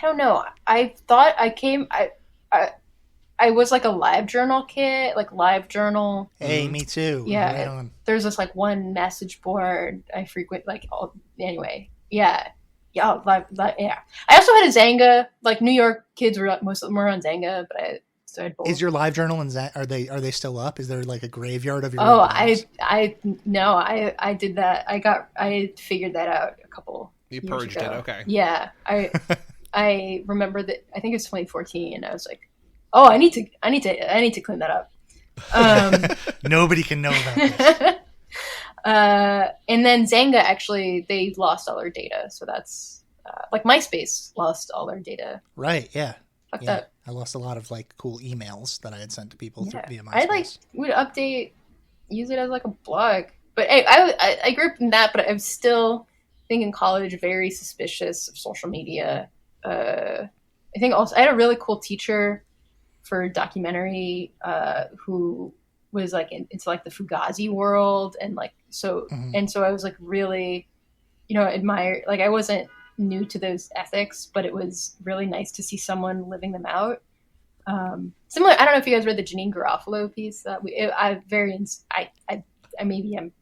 don't know. I thought I was like a live journal kid, like live journal. Hey, me too. Yeah, right on. there's this like one message board I frequent. Like, anyway, yeah. Yeah. I also had a Zanga. Like New York kids were most of them were on Zanga, but I started both. Is your live journal and are they still up? Is there like a graveyard of your? Oh, own I did that. I figured that out a couple. You years purged ago. it, okay? Yeah, I remember that. I think it was 2014, and I was like, oh, I need to clean that up. Nobody can know about this. And then Zanga, actually, they lost all their data. So that's like MySpace lost all their data. Right, yeah. Fuck that. I lost a lot of like cool emails that I had sent to people via MySpace. I like would update, use it as like a blog. But I grew up in that, but I'm still, I think in college, very suspicious of social media. I think also I had a really cool teacher for documentary who was like into like the Fugazi world, and like so and so I was like really admire, like I wasn't new to those ethics, but it was really nice to see someone living them out. Similar, I don't know if you guys read the Janine Garofalo piece that I maybe am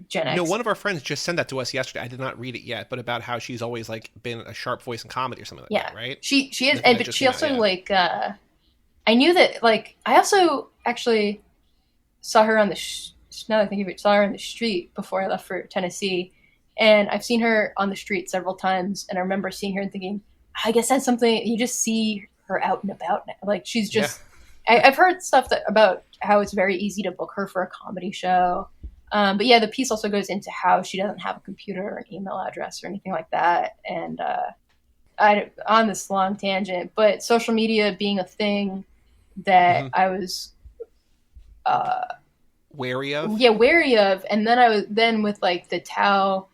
Gen X. No, one of our friends just sent that to us yesterday. I did not read it yet, but about how she's always like been a sharp voice in comedy or something like that, right? She is, but she also like I knew that, like I also actually saw her on the now that I think of it, saw her on the street before I left for Tennessee, and I've seen her on the street several times, and I remember seeing her and thinking, I guess that's something you just see her out and about now. Like she's just I've heard stuff about how it's very easy to book her for a comedy show. But yeah, the piece also goes into how she doesn't have a computer or an email address or anything like that. And on this long tangent, but social media being a thing that I was wary of. Yeah, wary of. And then I was with like the Tao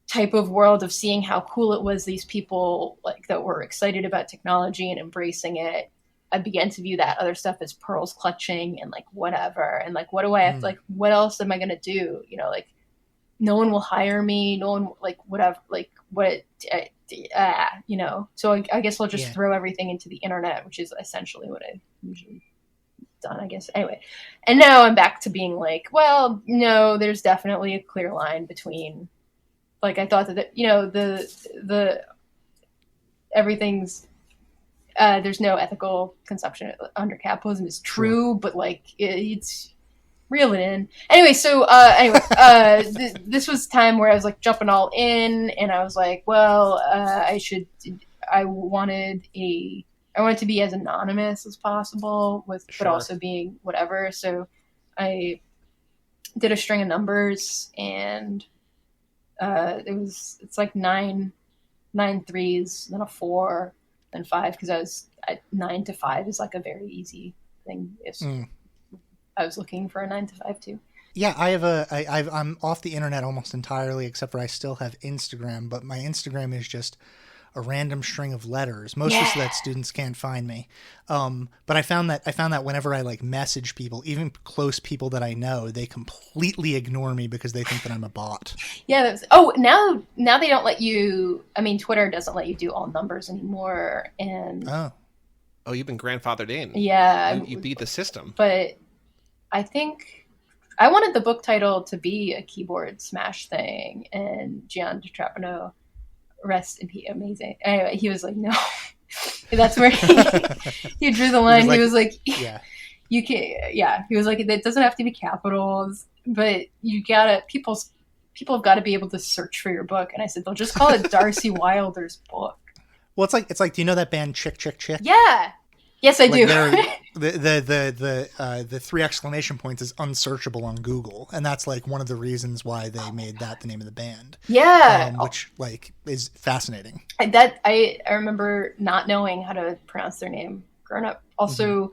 type of world of seeing how cool it was, these people like that were excited about technology and embracing it. I began to view that other stuff as pearls clutching and like whatever. And like, what do I have to, like, what else am I going to do? Like no one will hire me. No one, like, whatever, like what, so I guess I'll just throw everything into the internet, which is essentially what I've usually done, I guess. Anyway. And now I'm back to being like, well, no, there's definitely a clear line between, like, I thought that, the everything's, there's no ethical consumption under capitalism is true, but like it's reel it in. Anyway, so this was time where I was like jumping all in, and I was like, well, I wanted to be as anonymous as possible but also being whatever. So I did a string of numbers, and it's like nine threes, then a 4. Then 5, because I was at 9 to 5 is like a very easy thing. I was looking for a 9 to 5 too. Yeah, I'm off the internet almost entirely, except for I still have Instagram, but my Instagram is just a random string of letters, mostly so that students can't find me. But I found that whenever I like message people, even close people that I know, they completely ignore me because they think that I'm a bot. Yeah. Now they don't let you. I mean, Twitter doesn't let you do all numbers anymore. And oh, you've been grandfathered in. Yeah, you beat the system. But I think I wanted the book title to be a keyboard smash thing, and Gian DiTrapano, rest in peace, amazing. Anyway, he was like, no. That's where he drew the line. He was like, you can't. Yeah, he was like, it doesn't have to be capitals, but you gotta people have got to be able to search for your book. And I said, they'll just call it Darcy Wilder's book. Well, it's like, do you know that band Chick Chick Chick? Yeah. Yes, I do. The 3 exclamation points is unsearchable on Google, and that's like one of the reasons why they made that the name of the band. Yeah, which like is fascinating. I remember not knowing how to pronounce their name growing up. Also,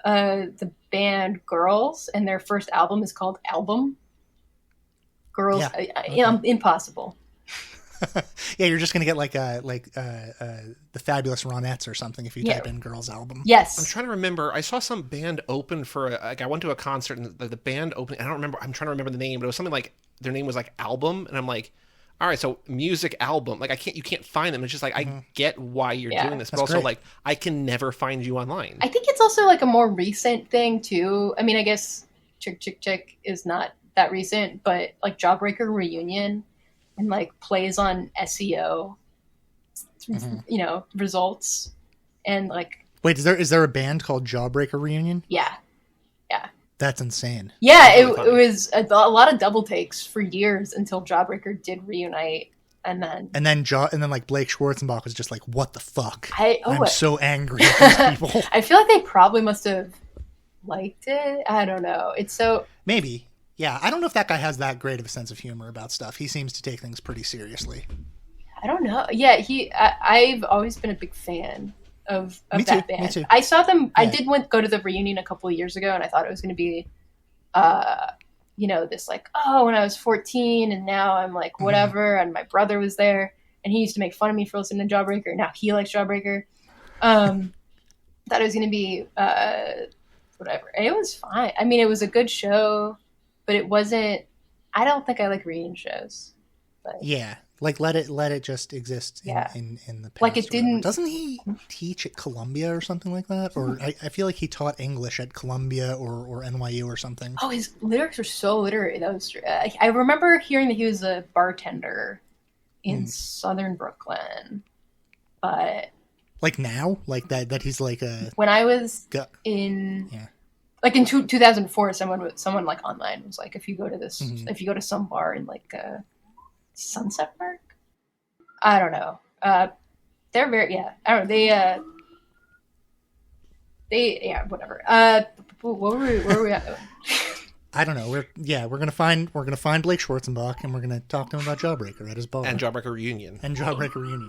the band Girls, and their first album is called Album. girls, impossible. Yeah, you're just gonna get like the Fabulous Ronettes or something if you type in girls album. Yes. I'm trying to remember. I saw some band open for I went to a concert and the band opened. I don't remember. I'm trying to remember the name, but it was something like their name was like Album, and I'm like, all right, so music album. Like you can't find them. It's just like I get why you're doing this, but That's also great. like I can never find you online. I think it's also like a more recent thing too. I mean, I guess Chick is not that recent, but like Jawbreaker Reunion and like plays on SEO, results, and like. Wait, is there a band called Jawbreaker Reunion? Yeah. That's insane. Yeah, Really it was a lot of double takes for years until Jawbreaker did reunite, and then like Blake Schwarzenbach was just like, "What the fuck? I'm so angry at these people." I feel like they probably must have liked it. I don't know. It's so Maybe. Yeah, I don't know if that guy has that great of a sense of humor about stuff. He seems to take things pretty seriously. I don't know. Yeah, I've always been a big fan of Me that too, band. me too. I saw them. Yeah. I did go to the reunion a couple of years ago, and I thought it was going to be, this like, oh, when I was 14, and now I'm like whatever. And my brother was there, and he used to make fun of me for listening to Jawbreaker. Now he likes Jawbreaker. Thought it was going to be whatever. And it was fine. I mean, it was a good show, but it wasn't. I don't think I like reunion shows. But. Yeah. Like let it just exist in the past. Like it didn't. Doesn't he teach at Columbia or something like that? Or I feel like he taught English at Columbia or NYU or something. Oh, his lyrics are so literary. That was. I remember hearing that he was a bartender in Southern Brooklyn, but like now, like that he's like a. When I was in. Yeah. Like in 2004, someone like online was like, if you go to this, if you go to some bar in like Sunset Park, I don't know. They're very I don't know. They whatever. Where were we at? I don't know. We're gonna find Blake Schwarzenbach and we're gonna talk to him about Jawbreaker at his bar And Jawbreaker Reunion.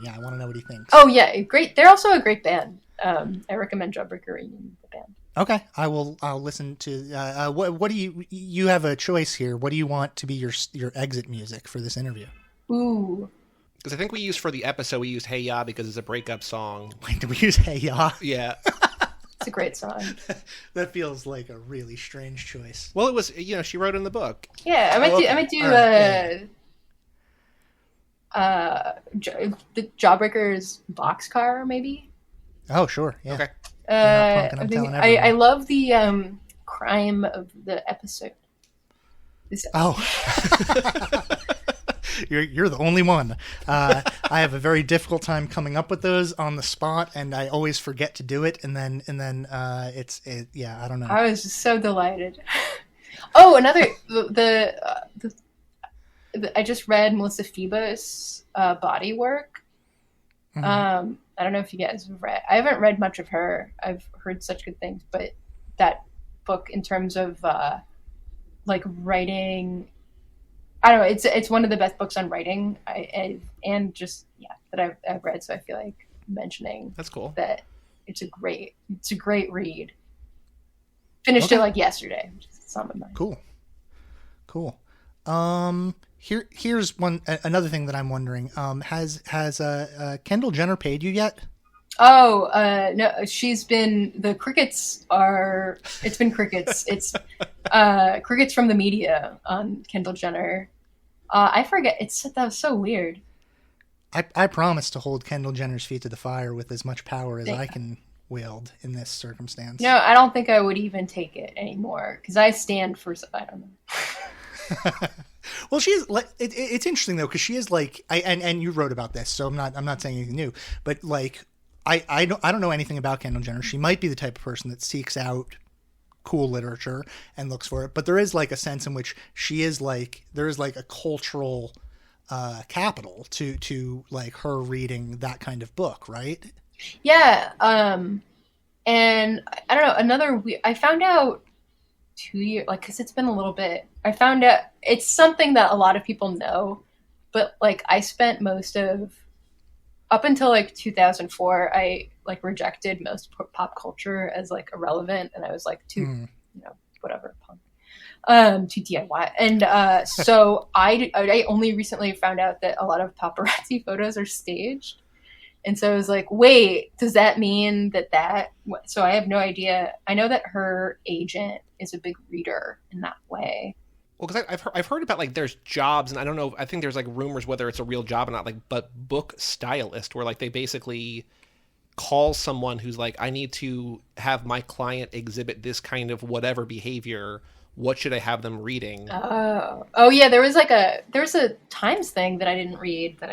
Yeah, I want to know what he thinks. Oh yeah, great. They're also a great band. I recommend Jawbreaker Reunion, the band. Okay, I'll listen to. What do you have a choice here? What do you want to be your exit music for this interview? Ooh. Because I think we used for the episode, we used Hey Ya because it's a breakup song. Wait, did we use Hey Ya? Yeah. It's a great song. That feels like a really strange choice. Well, it was, she wrote in the book. Yeah, I might do the Jawbreaker's Boxcar, maybe? Oh, sure. Yeah. Okay. I love the crime of the episode. You're the only one. I have a very difficult time coming up with those on the spot, and I always forget to do it. And then I don't know. I was just so delighted. Oh, another I just read Melissa Phoebus' body work. Mm-hmm. I don't know if you guys have read. I haven't read much of her. I've heard such good things, but that book, in terms of like writing, I don't know. It's one of the best books on writing, that I've read. So I feel like mentioning that's cool. That it's a great read. Finished it like yesterday. It's on my mind. Cool. Here's another thing that I'm wondering. Has Kendall Jenner paid you yet? Oh, no, she's been, it's been crickets. It's, crickets from the media on Kendall Jenner. I forget. That was so weird. I promise to hold Kendall Jenner's feet to the fire with as much power as I can wield in this circumstance. No, I don't think I would even take it anymore because I stand for, I don't know. Well, she's like, it's interesting though, because she is like, and you wrote about this, so I'm not saying anything new, but like, I don't know anything about Kendall Jenner. She might be the type of person that seeks out cool literature and looks for it, but there is like a sense in which there is like a cultural capital to like her reading that kind of book, right? Yeah. And I don't know, I found out 2 years, like, because it's been a little bit, I found out it's something that a lot of people know, but like I spent most of, up until like 2004, I like rejected most pop culture as like irrelevant, and I was like too, whatever, punk. to DIY. And so I only recently found out that a lot of paparazzi photos are staged. And so I was like, wait, does that mean that? So I have no idea. I know that her agent is a big reader in that way. Well, because I've heard about like there's jobs, and I don't know. I think there's like rumors whether it's a real job or not. Like, but book stylist, where like they basically call someone who's like, I need to have my client exhibit this kind of whatever behavior. What should I have them reading? Oh yeah. There was a Times thing that I didn't read that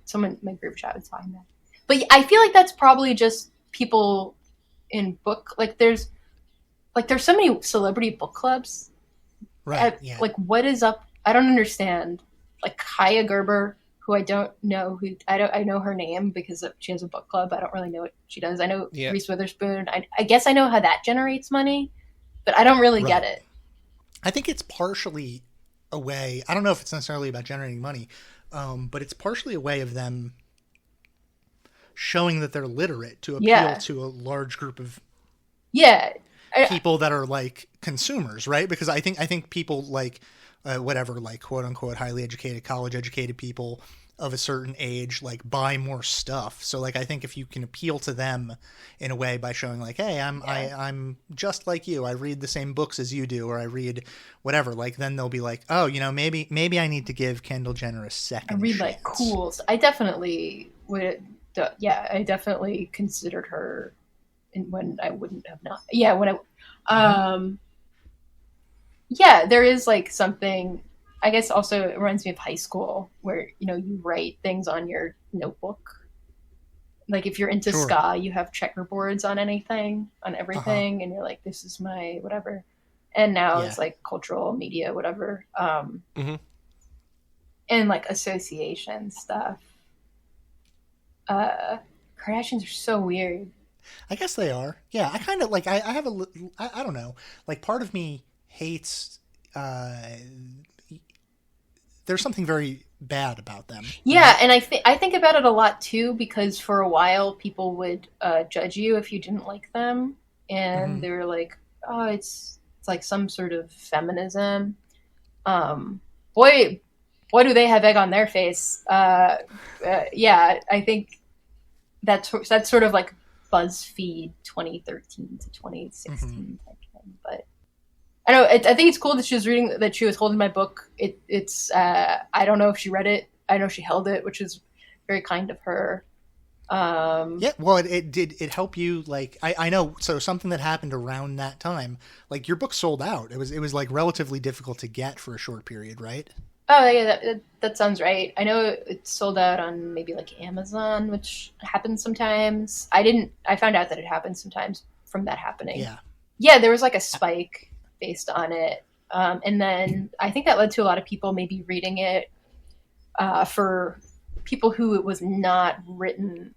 someone in my group chat was talking about. But I feel like that's probably just people in book. Like there's so many celebrity book clubs. Right. Yeah. Like what is up? I don't understand. Like Kaya Gerber, who I don't know I know her name because she has a book club. I don't really know what she does. I know Reese Witherspoon. I guess I know how that generates money, but I don't really get it. I think it's partially a way. I don't know if it's necessarily about generating money, but it's partially a way of them showing that they're literate to appeal to a large group of people that are like consumers, right? Because I think people like whatever, like quote unquote highly educated, college educated people of a certain age like buy more stuff. So like I think if you can appeal to them in a way by showing like, hey, I'm just like you, I read the same books as you do, or I read whatever, like then they'll be like, oh, you know, maybe I need to give Kendall Jenner a second. I read chance. like cool. I definitely would. I definitely considered her when I wouldn't have not. Yeah, when I. Yeah, there is like something. I guess also it reminds me of high school where you write things on your notebook. Like if you're into ska, you have checkerboards on everything, and you're like, this is my whatever. And now it's like cultural media, whatever, and like association stuff. Kardashians are so weird. I guess they are. Yeah, I kind of like. I have I don't know. Like part of me hates. There's something very bad about them. Yeah, right? And I think about it a lot too because for a while people would judge you if you didn't like them, and they were like, "Oh, it's like some sort of feminism." Boy, do they have egg on their face? Yeah, I think that's sort of like BuzzFeed 2013 to 2016 type thing. But I know I think it's cool that she was holding my book. It's I don't know if she read it. I know she held it, which is very kind of her. Yeah, well, it helped you. Like I know. So something that happened around that time, like your book sold out. It was like relatively difficult to get for a short period, right? Oh yeah, that sounds right. I know it sold out on maybe like Amazon, which happens sometimes. I found out that it happens sometimes from that happening. Yeah, there was like a spike based on it, and then I think that led to a lot of people maybe reading it for people who it was not written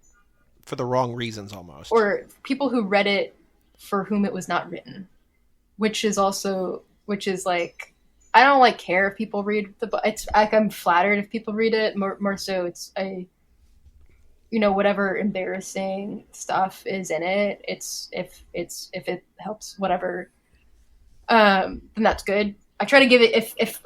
for the wrong reasons, almost, or people who read it for whom it was not written, which is like. I don't like care if people read the book. It's like I'm flattered if people read it. More so, it's whatever embarrassing stuff is in it. It's if it helps whatever, then that's good. I try to give it if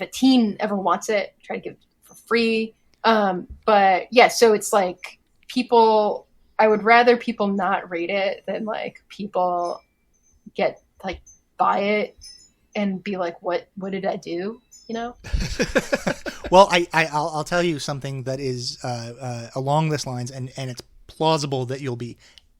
a teen ever wants it. I try to give it for free. But yeah, so it's like people. I would rather people not read it than like people get like. Buy it and be like, what did I do? Well, I'll tell you something that is along this lines, and it's plausible that you'll be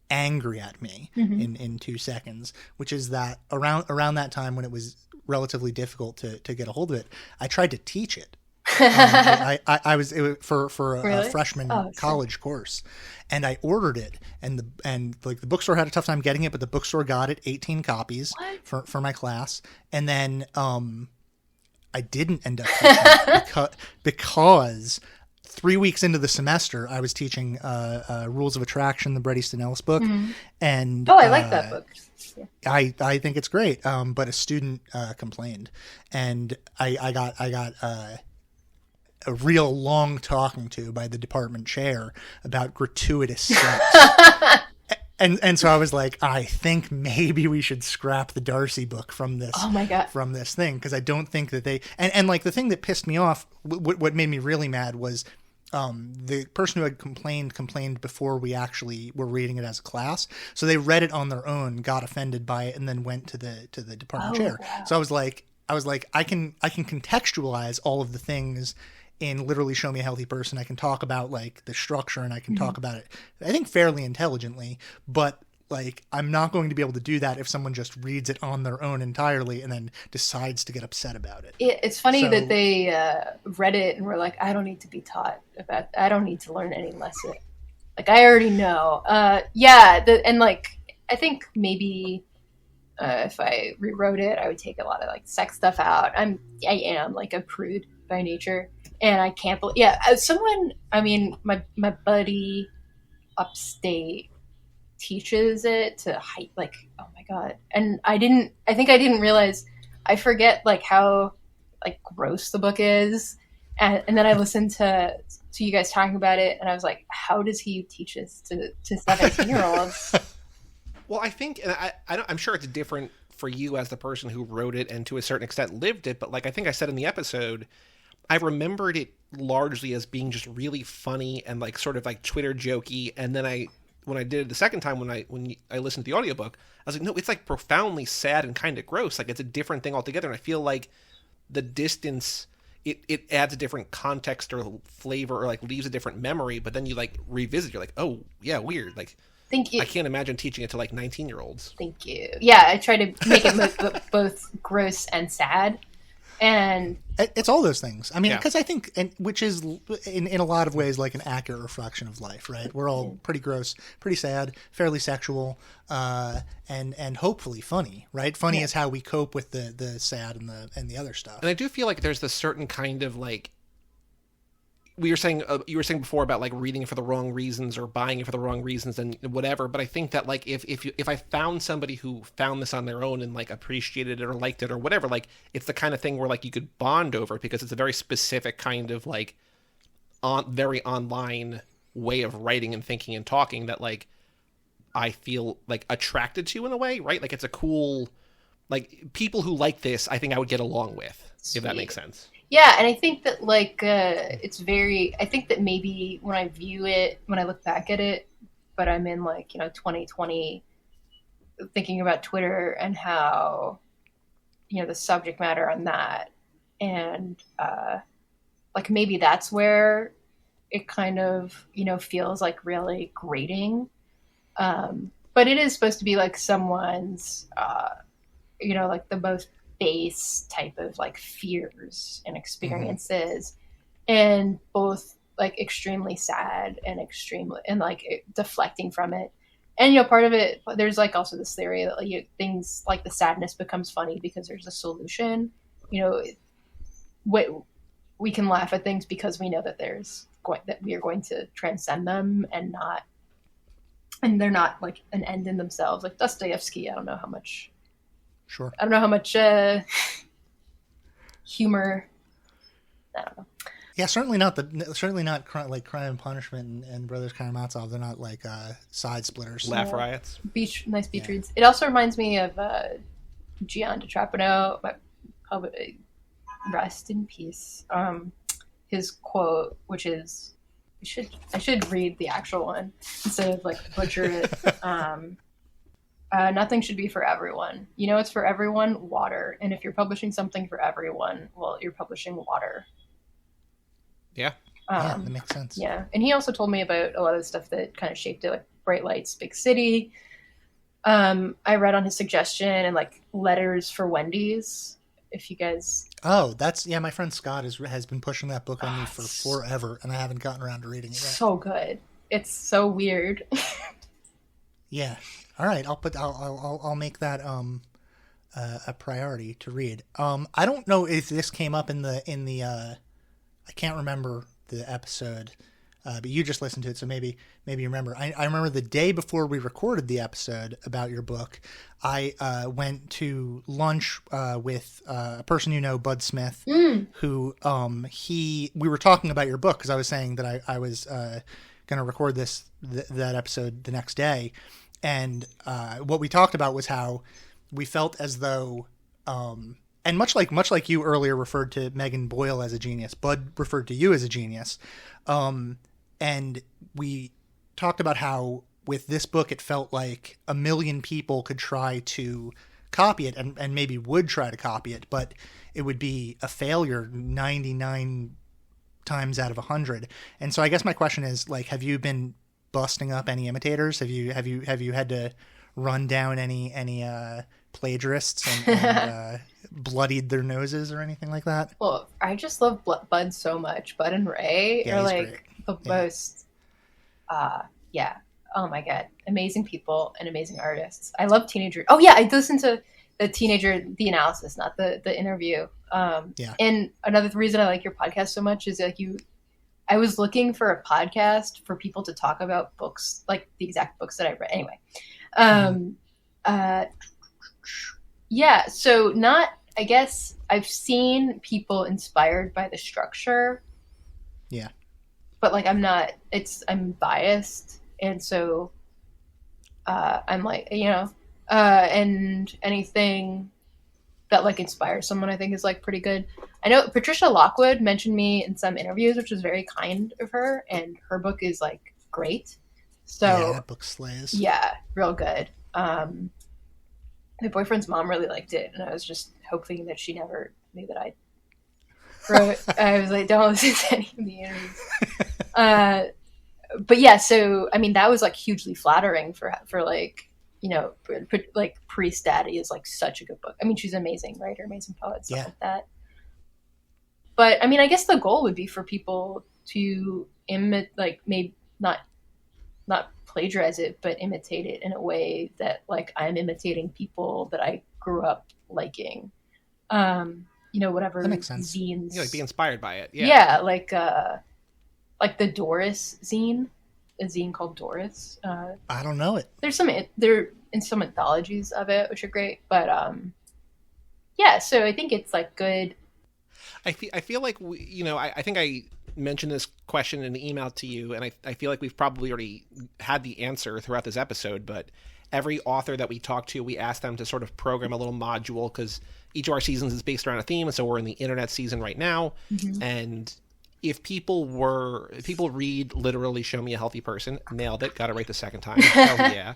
angry at me in 2 seconds, which is that around that time when it was relatively difficult to get a hold of it, I tried to teach it. I was for really? A freshman college course, and I ordered it, and the bookstore had a tough time getting it, but the bookstore got it, 18 copies for my class, and then I didn't end up teaching it because 3 weeks into the semester I was teaching Rules of Attraction, the Bret Easton Ellis book, and I like that book. Yeah. I think it's great, but a student complained, and I got a real long talking to by the department chair about gratuitous sex. And so I was like, I think maybe we should scrap the Darcie book from this. Oh my God. From this thing, because I don't think that they and like the thing that pissed me off, what made me really mad was the person who had complained before we actually were reading it as a class. So they read it on their own, got offended by it, and then went to the department chair. Wow. So I was like, I can contextualize all of the things in Literally Show Me a Healthy Person. I can talk about like the structure, and I can talk about it, I think, fairly intelligently, but like, I'm not going to be able to do that if someone just reads it on their own entirely and then decides to get upset about it. It's funny that they read it and were like, I don't need to be taught about, I don't need to learn any lesson. Like, I already know. And like, I think maybe if I rewrote it, I would take a lot of like sex stuff out. I am like a prude by nature, and I can't believe, my buddy upstate teaches it to height, like, oh my God. And I think I didn't realize, I forget like how like gross the book is. And then I listened to you guys talking about it, and I was like, how does he teach this to 17-year-olds? Well, I think, and I'm sure it's different for you as the person who wrote it and to a certain extent lived it, but like I think I said in the episode, I remembered it largely as being just really funny and like sort of like Twitter jokey. And then when I did it the second time, when I listened to the audiobook, I was like, no, it's like profoundly sad and kind of gross. Like, it's a different thing altogether. And I feel like the distance, it adds a different context or flavor, or like leaves a different memory. But then you like revisit, you're like, oh yeah, weird. Like, Thank you. I can't imagine teaching it to like 19-year-olds. Thank you. Yeah, I try to make it both gross and sad. And it's all those things. I mean, Yeah. because I think, and which is in a lot of ways like an accurate reflection of life, right? We're all pretty gross, pretty sad, fairly sexual, and hopefully funny, right? Funny is how we cope with the sad and the other stuff. And I do feel like there's this certain kind of like, you were saying before about like reading it for the wrong reasons or buying it for the wrong reasons and whatever. But I think that like if I found somebody who found this on their own and like appreciated it or liked it or whatever, like it's the kind of thing where like you could bond over, because it's a very specific kind of like very online way of writing and thinking and talking that like I feel like attracted to in a way, right? Like it's a cool, like people who like this, I think I would get along with, if that makes sense. yeah, and I think that like it's very, I think that maybe when I view it, when I look back at it, but I'm in like, 2020 thinking about Twitter and how, the subject matter on that, and like maybe that's where it kind of, feels like really grating. But it is supposed to be like someone's, like the most base type of like fears and experiences, and both like extremely sad and extremely, and like deflecting from it. And, part of it, there's like also this theory that like things like the sadness becomes funny because there's a solution. We can laugh at things because we know that that we are going to transcend them, and they're not like an end in themselves. Like Dostoevsky, I don't know how much humor. I don't know. Yeah, certainly not like Crime and Punishment and Brothers Karamazov. They're not like side splitters. Laugh riots. Nice beach reads. It also reminds me of Gian de Trapano. Rest in peace. His quote, which is, I should read the actual one instead of like butcher it. Nothing should be for everyone. It's for everyone, water. And if you're publishing something for everyone, well, you're publishing water. Yeah. Yeah, that makes sense. Yeah. And he also told me about a lot of the stuff that kind of shaped it, like Bright Lights, Big City. I read on his suggestion, and like Letters for Wendy's. If you guys... Oh, my friend Scott has been pushing that book on me for forever, and I haven't gotten around to reading it yet. So good. It's so weird. Yeah. All right. I'll make that a priority to read. I don't know if this came up in the I can't remember the episode, but you just listened to it, so maybe you remember. I remember the day before we recorded the episode about your book, I went to lunch with a person Bud Smith, who we were talking about your book, because I was saying that I was going to record that episode the next day. And what we talked about was how we felt as though, and much like you earlier referred to Megan Boyle as a genius, Bud referred to you as a genius. And we talked about how with this book, it felt like a million people could try to copy it and maybe would try to copy it, but it would be a failure 99 times out of 100. And so I guess my question is, like, have you been busting up any imitators? Have you had to run down any plagiarists and bloodied their noses or anything like that? Well, I just love Bud so much. Bud and Ray are like great. The most, oh my God, amazing people and amazing artists. I love Teenager. Oh yeah, I listened to the analysis, not the interview. And another reason I like your podcast so much is like I was looking for a podcast for people to talk about books, like the exact books that I read. Anyway, so I guess I've seen people inspired by the structure. Yeah. But like I'm biased. And so I'm like, and anything that like inspires someone, I think is like pretty good. I know Patricia Lockwood mentioned me in some interviews, which was very kind of her, and her book is like great. So yeah, that book slays. Yeah, real good. My boyfriend's mom really liked it, and I was just hoping that she never knew that I wrote. I was like, don't listen to any of the interviews. But yeah, so I mean, that was like hugely flattering for like, like Priest Daddy is like such a good book. I mean, she's an amazing writer, amazing poet, stuff like that. But I mean, I guess the goal would be for people to like maybe not plagiarize it, but imitate it in a way that like I'm imitating people that I grew up liking. Whatever that makes sense. Zines. Like be inspired by it. Yeah. Yeah, like the Doris zine, a zine called Doris. I don't know it. They're in some anthologies of it, which are great. But so I think it's like good. I feel like I think I mentioned this question in the email to you, and I feel like we've probably already had the answer throughout this episode. But every author that we talk to, we ask them to sort of program a little module because each of our seasons is based around a theme, and so we're in the internet season right now, and if people read literally Show Me a Healthy Person, nailed it, got it right the second time. Hell yeah.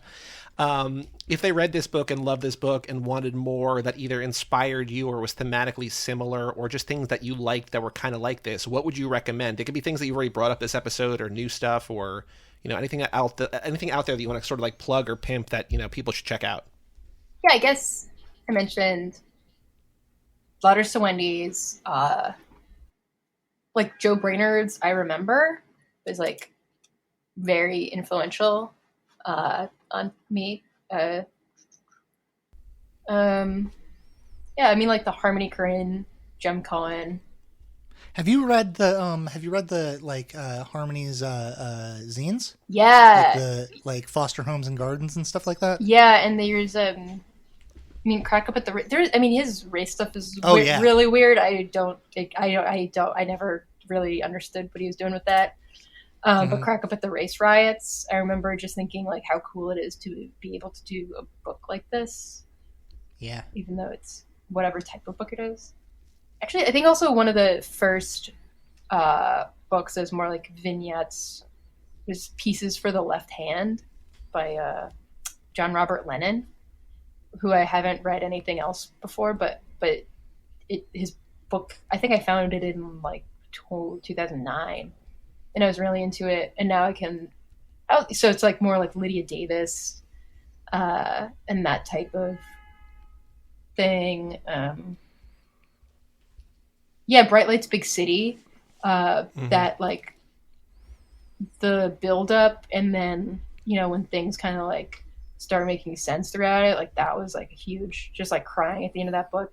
If they read this book and loved this book and wanted more that either inspired you or was thematically similar or just things that you liked that were kind of like this, what would you recommend? It could be things that you've already brought up this episode or new stuff or, anything out there that you want to sort of like plug or pimp that, people should check out. Yeah, I guess I mentioned Letters to Wendy's, like Joe Brainerd's I Remember was like very influential on me. I mean like the Harmony Korine, Jem Cohen. Have you read the Harmony's zines? Yeah. Like foster homes and gardens and stuff like that? Yeah, and there's Crack Up at the his race stuff is really weird. I never really understood what he was doing with that. But Crack Up at the Race Riots, I remember just thinking like how cool it is to be able to do a book like this. Yeah. Even though it's whatever type of book it is. Actually, I think also one of the first books is more like vignettes, was Pieces for the Left Hand by John Robert Lennon, who I haven't read anything else before, but his book, I think I found it in like 2009, and I was really into it, and now so it's like more like Lydia Davis and that type of thing. Bright Lights Big City, that like the build up, and then when things kind of like start making sense throughout it, like that was like a huge, just like crying at the end of that book.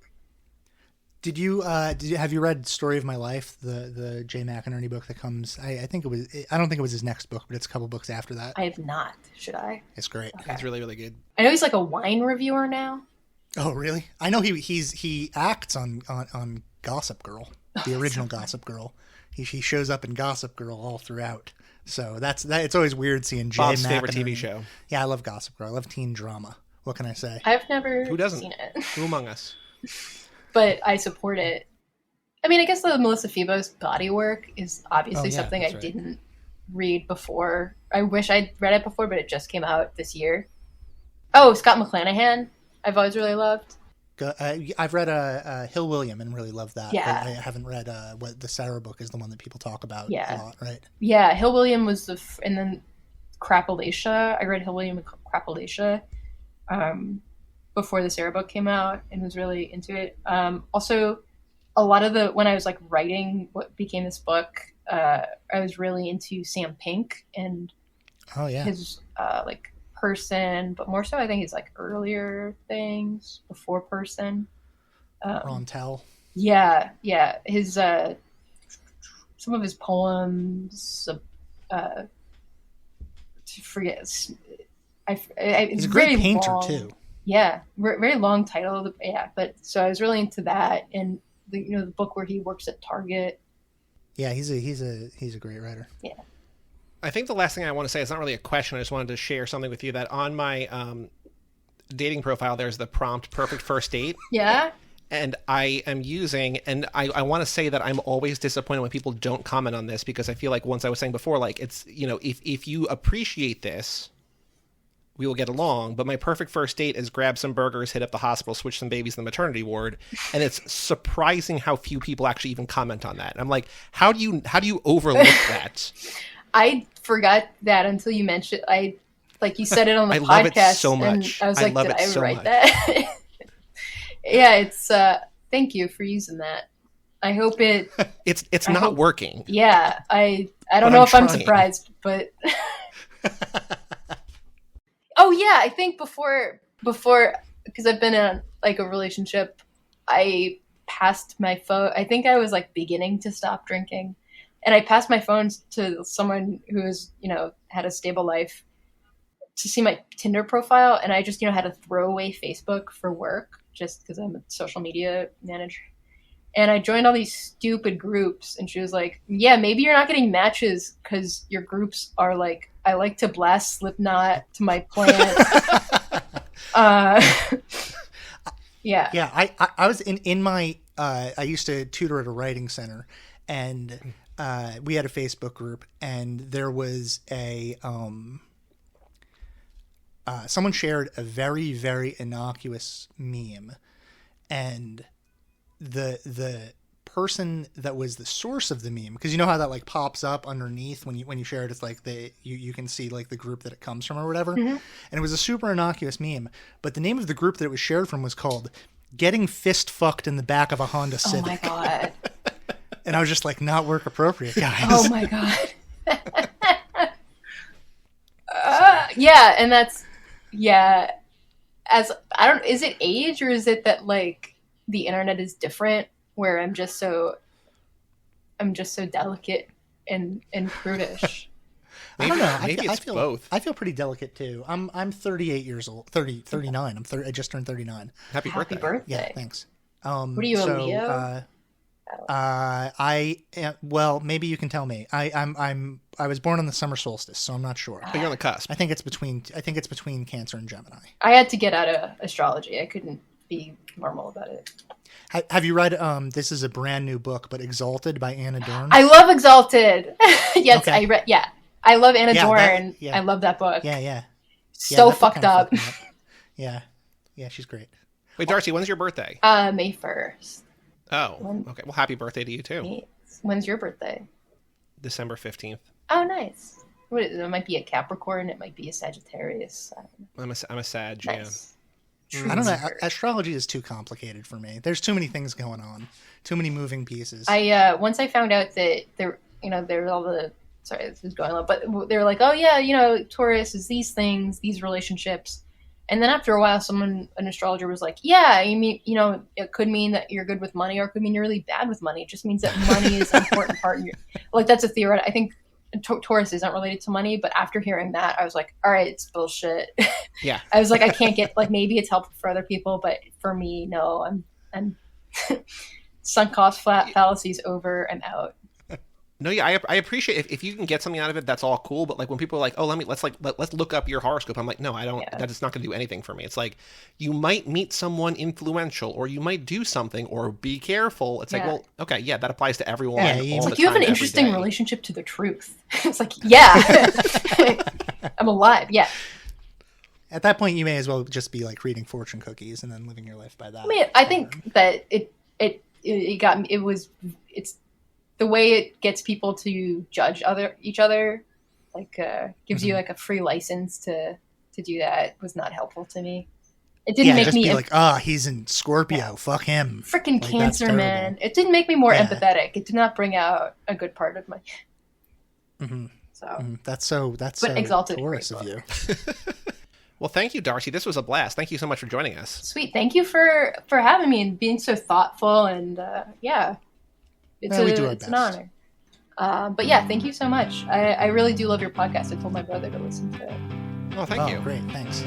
Have you read Story of My Life, the Jay McInerney book that comes? I don't think it was his next book, but it's a couple books after that. I have not. Should I? It's great. Okay. It's really, really good. I know he's like a wine reviewer now. Oh, really? I know he acts on Gossip Girl, the original Gossip Girl. He shows up in Gossip Girl all throughout. So that's that. It's always weird seeing Jay. Bob's Mappin favorite TV and- show. Yeah, I love Gossip Girl. I love teen drama. What can I say? I've never Who doesn't? seen it, Who among us? but I support it. I mean, I guess the Melissa Febo's body work is obviously Oh, yeah, something I that's right. didn't read before. I wish I'd read it before, but it just came out this year. Oh, Scott McClanahan. I've always really loved. I've read Hill William and really loved that. Yeah. But I haven't read what the Sarah book is the one that people talk about Yeah. a lot, right? Yeah, Hill William was and then Crapalacia. I read Hill William and Crapalacia before the Sarah book came out and was really into it. Also, a lot of when I was like writing what became this book, I was really into Sam Pink and Oh yeah. his like Person, but more so I think his like earlier things before Person. Ron Tell. Yeah, his some of his poems. Forget. He's a great painter long, too. Yeah, very long title. Yeah, but so I was really into that, and the book where he works at Target. Yeah, he's a great writer. Yeah. I think the last thing I want to say is not really a question. I just wanted to share something with you that on my dating profile, there's the prompt "perfect first date." Yeah. And I am using, and I want to say that I'm always disappointed when people don't comment on this, because I feel like, once I was saying before, like, it's, if you appreciate this, we will get along. But my perfect first date is grab some burgers, hit up the hospital, switch some babies in the maternity ward. And it's surprising how few people actually even comment on that. And I'm like, how do you overlook that? I forgot that until you mentioned. Like you said it on the I podcast. love it so much. And I was I like, love did it I so write much. that? Yeah, it's. Thank you for using that. I hope it. It's I not hope- working. Yeah, I don't But know I'm if I'm trying. surprised, but. Oh yeah, I think before because I've been in like a relationship, I passed my phone. I think I was like beginning to stop drinking, and I passed my phone to someone who was had a stable life to see my Tinder profile, and I just had a throwaway Facebook for work just because I'm a social media manager. And I joined all these stupid groups, and she was like, yeah, maybe you're not getting matches because your groups are like, I like to blast Slipknot to my plant. Yeah. Yeah, I was in my I used to tutor at a writing center, and we had a Facebook group, and there was a someone shared a very, very innocuous meme, and the person that was the source of the meme, because you know how that like pops up underneath when you share it, it's like you can see like the group that it comes from or whatever. Mm-hmm. And it was a super innocuous meme, but the name of the group that it was shared from was called "Getting Fist Fucked in the Back of a Honda Oh my Civic." God. And I was just like, not work appropriate, guys. Oh my God. Yeah. And that's, yeah. Is it age, or is it that like the internet is different where I'm just so delicate and prudish? I don't know. Maybe it's both. I feel pretty delicate too. I'm 38 years old. 39. I just turned 39. Happy Happy birthday. birthday. Yeah, thanks. What are you, a Leo? Well, maybe you can tell me. I was born on the summer solstice, so I'm not sure. But you're on the cusp. I think it's between Cancer and Gemini. I had to get out of astrology. I couldn't be normal about it. Have you read this is a brand new book, but Exalted by Anna Dorn? I love Exalted. Yes, Okay. I read. Yeah, I love Anna Yeah, Dorn. yeah. I love that book. Yeah. So that book fucked kinda up. fucked me up. Yeah, she's great. Wait, Darcie, when's your birthday? May 1st. Oh, okay. Well, happy birthday to you too. When's your birthday? December 15th. Oh, nice. What is it? It might be a Capricorn. It might be a Sagittarius. I don't know. I'm a Sag, Nice. I don't know. Astrology is too complicated for me. There's too many things going on, too many moving pieces. Once I found out that there were all the, sorry, this is going on, but they were like, oh yeah, Taurus is these things, these relationships. And then after a while, an astrologer was like, yeah, you mean, it could mean that you're good with money, or it could mean you're really bad with money. It just means that money is an important part. Like, that's a theory. I think Taurus isn't related to money, but after hearing that, I was like, all right, it's bullshit. Yeah. I was like, I can't get, like, maybe it's helpful for other people, but for me, no, I'm sunk cost fallacies over, I'm out. No, yeah, I appreciate if you can get something out of it, that's all cool. But like when people are like, oh, let's look up your horoscope. I'm like, no, I don't. Yeah. That's not going to do anything for me. It's like you might meet someone influential, or you might do something, or be careful. It's like, Yeah. well, okay, yeah, that applies to everyone. Yeah, all it's It's the like you have time, an every interesting day. relationship to the truth. It's like, yeah, I'm alive. Yeah. At that point, you may as well just be like reading fortune cookies and then living your life by that. I mean, I think that it got me. It's the way it gets people to judge each other, like gives you like a free license to do that, was not helpful to me. It didn't make just me be like, he's in Scorpio. Fuck him. freaking Like, that's Cancer, terrible. man. It didn't make me more Yeah. empathetic. It did not bring out a good part of my. Mhm. So Mhm. That's so But so exalted Taurus great of you. Well, thank you, Darcie. This was a blast. Thank you so much for joining us. sweet. Thank you for having me and being so thoughtful and it's Well, we do our it's an best. honor. But yeah, thank you so much. I really do love your podcast. I told my brother to listen to it. Oh, thank you. Great, thanks.